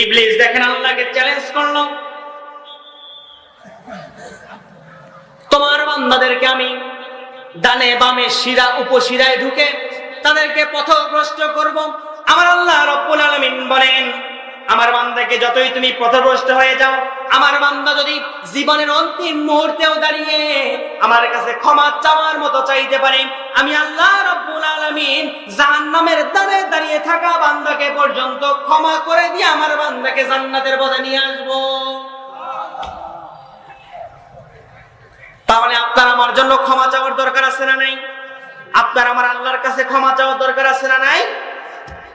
ইবলিস দেখেন আল্লাহকে চ্যালেঞ্জ করলো, তোমার বান্দাদেরকে আমি ডানে বামে শিরা উপশিরায় ঢুকে তাদেরকে পথভ্রষ্ট করব। আমার আল্লাহ রব্বুল আলামিন বলেন, আমার বান্দাকে যতই তুমি পথভ্রষ্ট হয়ে যাও, আমার বান্দা যদি জীবনের অন্তিম মুহূর্তেও দাঁড়িয়ে আমার কাছে ক্ষমা চাওয়ার মতো চাইতে পারে, আমি আল্লাহ রব্বুল আলামিন জাহান্নামের দ্বারে দাঁড়িয়ে থাকা বান্দাকে পর্যন্ত ক্ষমা করে দিয়ে আমার বান্দাকে জান্নাতের পথে নিয়ে আসবো। তাহলে আপনার আমার জন্য ক্ষমা চাওয়ার দরকার আছে না নাই? আপনার আমার আল্লাহর কাছে ক্ষমা চাওয়ার দরকার আছে না নাই?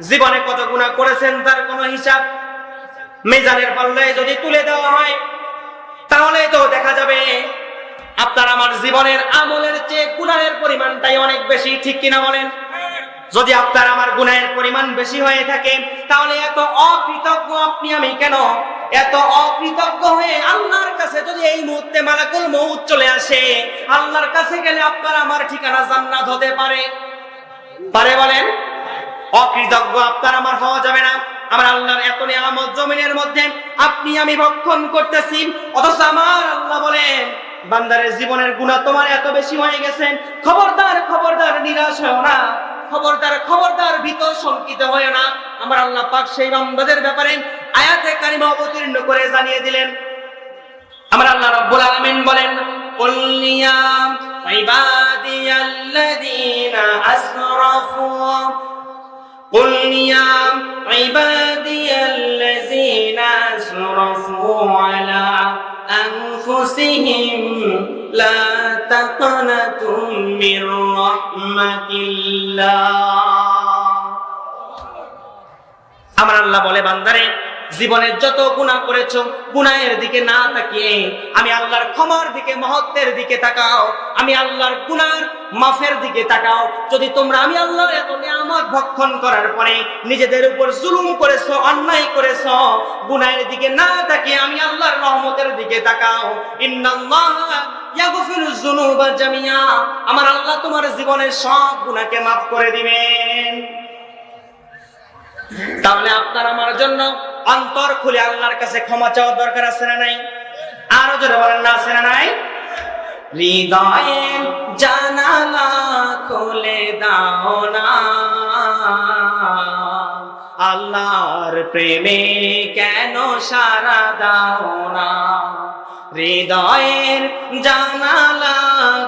জীবনে কত গুনাহ করেছেন তার কোনো হিসাব মিজানের পাল্লায় যদি তুলে দেওয়া হয়, তাহলে তো দেখা যাবে আপনার আমার জীবনের আমলের চেয়ে গুনাহের পরিমাণটাই অনেক বেশি। ঠিক কিনা বলেন? যদি আপনার আমার গুনাহের পরিমাণ বেশি হয়ে থাকে, তাহলে এত অকৃতজ্ঞ আপনি আমি কেন? এত অকৃতজ্ঞ হয়ে আল্লাহর কাছে যদি এই মুহূর্তে মালাকুল মউত চলে আসে, আল্লাহর কাছে গেলে আপনার আমার ঠিকানা জান্নাত হতে পারে? পারে বলেন? অকৃতজ্ঞ আপনার আমার হওয়া যাবে না। আমার আল্লাহর এত নিয়ামত জমিনের মধ্যে আপনি আমি ভক্ষণ করতেছি, অথচ আমার আল্লাহ বলেন, বান্দারের জীবনের গুনাহ তোমার এত বেশি হয়ে গেছে, খবরদার খবরদার নিরাশ হও না, খবরদার খবরদার ভীত শঙ্কিত হয় না। আমার আল্লাহ পাক সেই বান্দাদের ব্যাপারে আয়াতে কারিমা অবতীর্ণ করে জানিয়ে দিলেন। আমার আল্লাহ রাব্বুল আলামিন বলেন, কুল ইয়া ইবাদিয়াল্লাযীনা আসরাফু قل يا عبادي الذين أسرفوا على أنفسهم لا تقنطوا من رحمة الله। আমার আল্লাহ বলে, বান্দারে জীবনের যত গুনাহ করেছো, গুনাহের দিকে না তাকিয়ে আমি আল্লাহর ক্ষমার দিকে, মহত্বের দিকে তাকাও, আমি আল্লাহর গুনার মাফের দিকে তাকাও। যদি তোমরা আমি আল্লাহর এত নিয়ামত ভক্ষণ করার পরে নিজেদের উপর জুলুম করেছো, অন্যায় করেছো, গুনাহের দিকে না তাকিয়ে আমি আল্লাহর রহমতের দিকে তাকাও, ইন্নাল্লাহা ইয়াগফিরুয যুনুবা জামিয়া, আমার আল্লাহ তোমার জীবনের সব গুনাহকে মাফ করে দিবেন। তাহলে আপনার আমার জন্য অন্তর খুলে আল্লাহর কাছে ক্ষমা চাওয়ার দরকার আছে না নাই? আরো জোরে বলেন না, আছে না নাই? হৃদয়ের জানালা খুলে দাও না, আল্লাহর প্রেমে কেন সারা দাও না, হৃদয়ের জানালা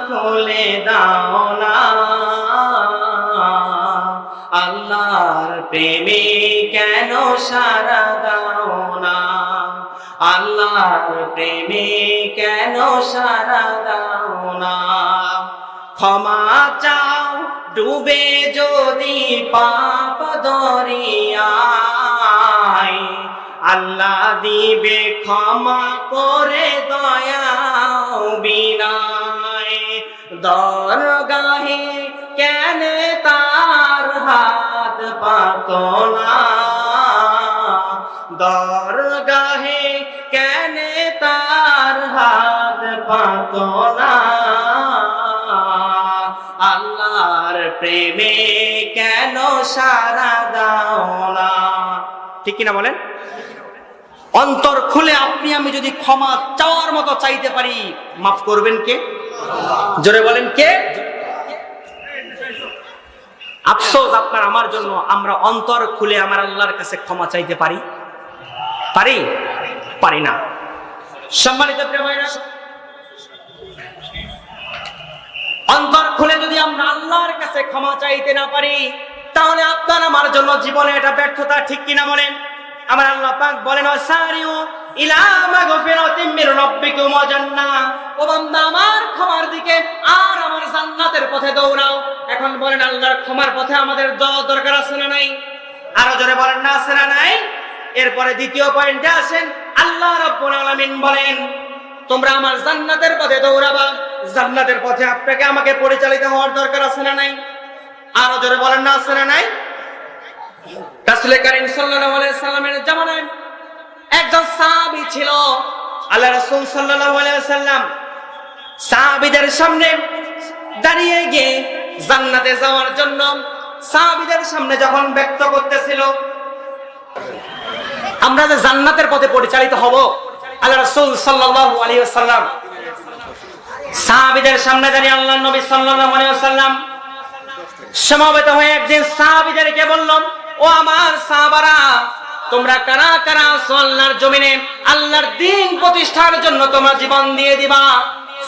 খুলে দাও না, আল্লাহর প্রেমে কেন সারা দাও না, আল্লাহর প্রেমে কেন সারা দাও না। ক্ষমা চাও ডুবে যদি পাপ দরিয়ায়, আল্লাহ দিবে ক্ষমা করে দয়াও বিনায়, দরগাহে কেন তার হাত পাতো না, দরগাহে কেন তার হাত পাতো না, আল্লাহর প্রেমে কেন সারা দাও না। ঠিক কিনা বলেন? অন্তর খুলে আপনি আমি যদি ক্ষমা চাওয়ার মতো চাইতে পারি, মাফ করবেন কে? জোরে বলেন কে? আফসোস আপনার আমার জন্য, আমরা অন্তর খুলে আমার আল্লাহর কাছে ক্ষমা চাইতে পারি? পারি? পারি না। সম্মানিত প্রিয় ভাইরা, অন্তর খুলে যদি আমরা আল্লাহর কাছে ক্ষমা চাইতে না পারি, তাহলে আপনার আমার জন্য জীবনে এটা ব্যর্থতা, ঠিক কিনা বলেন? আমার আল্লাহ পাক বলেন, ওয়াসারিউ ইলা মাগফিরাতিম মির রাব্বিকুম ওয়া জান্নাহ, ও বান্দা আমার ক্ষমার দিকে আর আমার জান্নাতের পথে দৌড়াও। এখন বলেন, আল্লাহর ক্ষমার পথে আমাদের যাওয়া দরকার আছে না নাই? আরো জোরে বলেন, না আছে না নাই? এরপরে দ্বিতীয় পয়েন্টে আসেন, আল্লাহ রাব্বুল আলামিন বলেন, তোমরা আমার জান্নাতের পথে দৌড়াবা। জান্নাতের পথে আপনাকে আমাকে পরিচালিত হওয়ার দরকার আছে না নাই? আরো জোরে বলেন, না আছে না নাই? রাসূল কারীম সাল্লাল্লাহু আলাইহি সাল্লামের জামানায় একজন সাহাবী ছিল। আল্লাহ রাসূল সাল্লাল্লাহু আলাইহি ওয়াসাল্লাম সাহাবীদের সামনে দাঁড়িয়ে গিয়ে জান্নাতে যাওয়ার জন্য সাহাবীদের সামনে যখন ব্যক্ত করতেছিল, আমরা যে জান্নাতের পথে পরিচালিত হব, আল্লাহ রাসূল সাল্লাল্লাহু আলাইহি ওয়াসাল্লাম সাহাবীদের সামনে দাঁড়িয়ে আল্লাহর নবী সাল্লাল্লাহু আলাইহি ওয়াসাল্লাম সমবেত হয়ে একদিন সাহাবীদেরকে বললেন, ও আমার সাহাবারা, তোমরা কারা কারা আছো আল্লাহর জমিনে আল্লাহর দ্বীন প্রতিষ্ঠার জন্য তোমরা জীবন দিয়ে দিবা?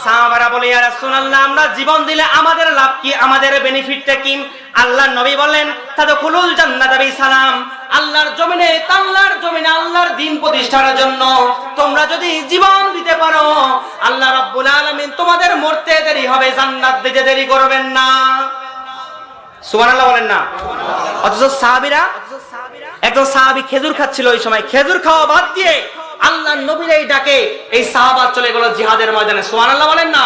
সাহাবারা বলে, ইয়া রাসূলুল্লাহ, আমরা জীবন দিলে আমাদের লাভ কি, আমাদের বেনিফিটটা কি? আল্লাহর নবী বলেন, তাদখুলুল জান্নাতা বিসালাম, আল্লাহর জমিনে আল্লাহর দ্বীন প্রতিষ্ঠার জন্য তোমরা যদি জীবন দিতে পারো, আল্লাহ রাব্বুল আলামিন তোমাদের মরতে দেরি হবে, জান্নাত দিতে দেরি করবেন না। সুবহানাল্লাহ বলেন না? অথচ সাহাবীরা, একজন সাহাবী খেজুর খাচ্ছিল, ওই সময় খেজুর খাওয়া বাদ দিয়ে আল্লাহর নবীর এই ডাকে এই সাহাবা চলে গেল জিহাদের ময়দানে। সুবহানাল্লাহ বলেন না?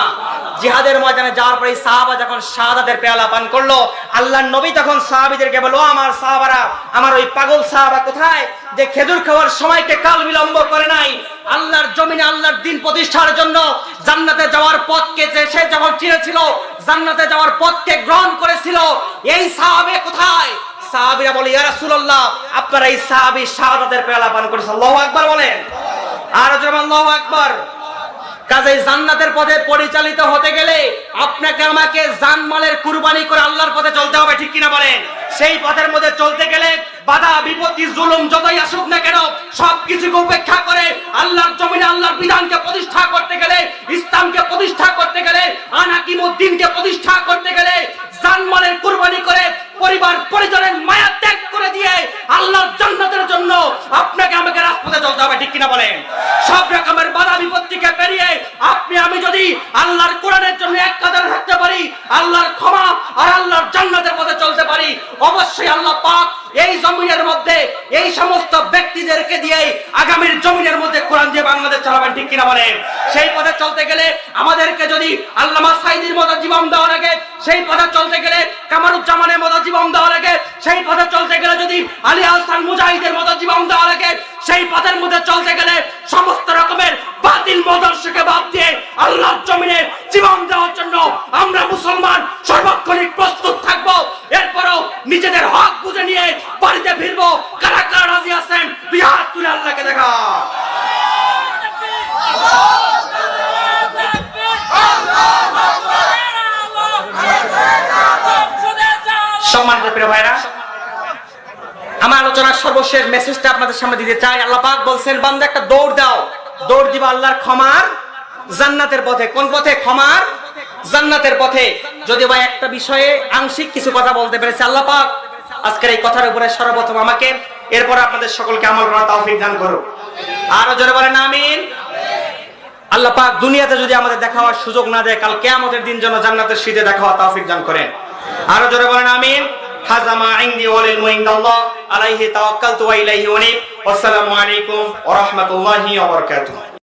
জিহাদের ময়দানে যাওয়ার পরে সাহাবা যখন শাহাদাতের পেয়ালা পান করলো, আল্লাহর নবী তখন সাহাবীদেরকে বলল, আমার সাহাবারা, আমার ওই পাগল সাহাবা কোথায় যে খেজুর খাওয়ার সময়কে কাল বিলম্ব করে নাই, আল্লাহর জমিনে আল্লাহর দ্বীন প্রতিষ্ঠার জন্য জান্নাতে যাওয়ার পথকে সে যখন চিনেছিল, জান্নাতে যাওয়ার পথকে গ্রহণ করেছিল, এই সাহাবে কোথায়? সাহাবীরা বলে, ইয়া রাসূলুল্লাহ, আপনারা এই সাহাবী শাহাদাতের পেয়ালা পান করেছেন। আল্লাহু আকবার বলেন, আর জোরে আল্লাহু আকবার। কাজেই জান্নাতের পথে পরিচালিত হতে গেলে আপনাকে আমাকে জানমালের কুরবানি করে আল্লাহর পথে চলতে হবে, ঠিক কিনা বলেন? সেই পথের মধ্যে চলতে গেলে বাধা বিপত্তি জুলুম যতই আসুক না কেন, সবকিছুকে উপেক্ষা করে আল্লাহর জমিনে আল্লাহর বিধানকে প্রতিষ্ঠা করতে গেলে, ইসলামকে প্রতিষ্ঠা করতে গেলে, আনাকিমুদ্দিনকে প্রতিষ্ঠা করতে গেলে জানমালের কুরবানি করে পরিবার পরিজনের মায়া ত্যাগ করে দিয়ে আল্লাহর জান্নাতের জন্য আপনাকে আমাকে রাজপথে চলতে হবে, ঠিক কিনা বলেন? সব রকমের বাধা বিপত্তিকে পেরিয়ে আপনি আমি যদি আল্লাহর কোরআনের জন্য এক কাতারে থাকতে পারি, আল্লাহর ক্ষমা আর আল্লাহর জান্নাতের পথে চলতে পারি, অবশ্যই আল্লাহ পাক এই জমিনের মধ্যে এই সমস্ত ব্যক্তিদেরকে দিয়ে আগামীর জমিনের মধ্যে কোরআন দিয়ে বাংলাদেশ চালাবেন, ঠিক কিনা বলেন? সেই পথে চলতে গেলে আমাদেরকে যদি আল্লামা সাঈদীর মতো জীবন দেওয়া লাগে, সেই পথে চলতে গেলে কামারুজ্জামানের মতো জীবন দেওয়া লাগে, সেই পথে চলতে গেলে যদি আলী আহসান মুজাহিদের মতো জীবন দেওয়া লাগে, সেই পথের মধ্যে চলতে গেলে সমস্ত রকমের বাতিল মদর্শকে বাদ দিয়ে আল্লাহর জমিনে জীবন দেওয়ার জন্য আমরা মুসলমান সর্বক্ষণিক প্রস্তুত থাকবো। এরপরও নিজেদের হক বুঝে নিয়ে বাড়িতে ফিরবো। কারা কারা রাজি আছেন দুই হাত তুলে আল্লাহকে দেখা। সম্মানিত প্রিয় ভাইরা, আমার আলোচনার সর্বশেষ মেসেজটা আপনাদের সামনে দিতে চাই। আল্লাহ পাক বলছেন, বান্দা একটা দৌড় দাও, দৌড় দিবা আল্লাহর ক্ষমার জান্নাতের পথে। কোন পথে? ক্ষমার জান্নাতের পথে। যদি ভাই একটা বিষয়ে আংশিক কিছু কথা বলতে পেরেছে আল্লাহ পাক আজকের এই কথার উপরে সর্বপ্রথম আমাকে, এরপর আপনাদের সকলকে আমল করার তৌফিক দান করুন। আরো জোরে বলেন আমিন। আল্লাহ পাক দুনিয়াতে যদি আমাদের দেখা হওয়ার সুযোগ না দেয়, কাল কিয়ামতের দিন যেন জান্নাতের শীতে দেখা হওয়ার তৌফিক দান করেন। আরো জোরে বলেন আমিন। হাজামা ইনদি ওয়াল ইলমু ইনদাল্লাহ আলাইহি তাওয়াক্কালতু ওয়া ইলাইহি উনীব। আসসালামু আলাইকুম ওয়া রাহমাতুল্লাহি ওয়া বারাকাতুহু।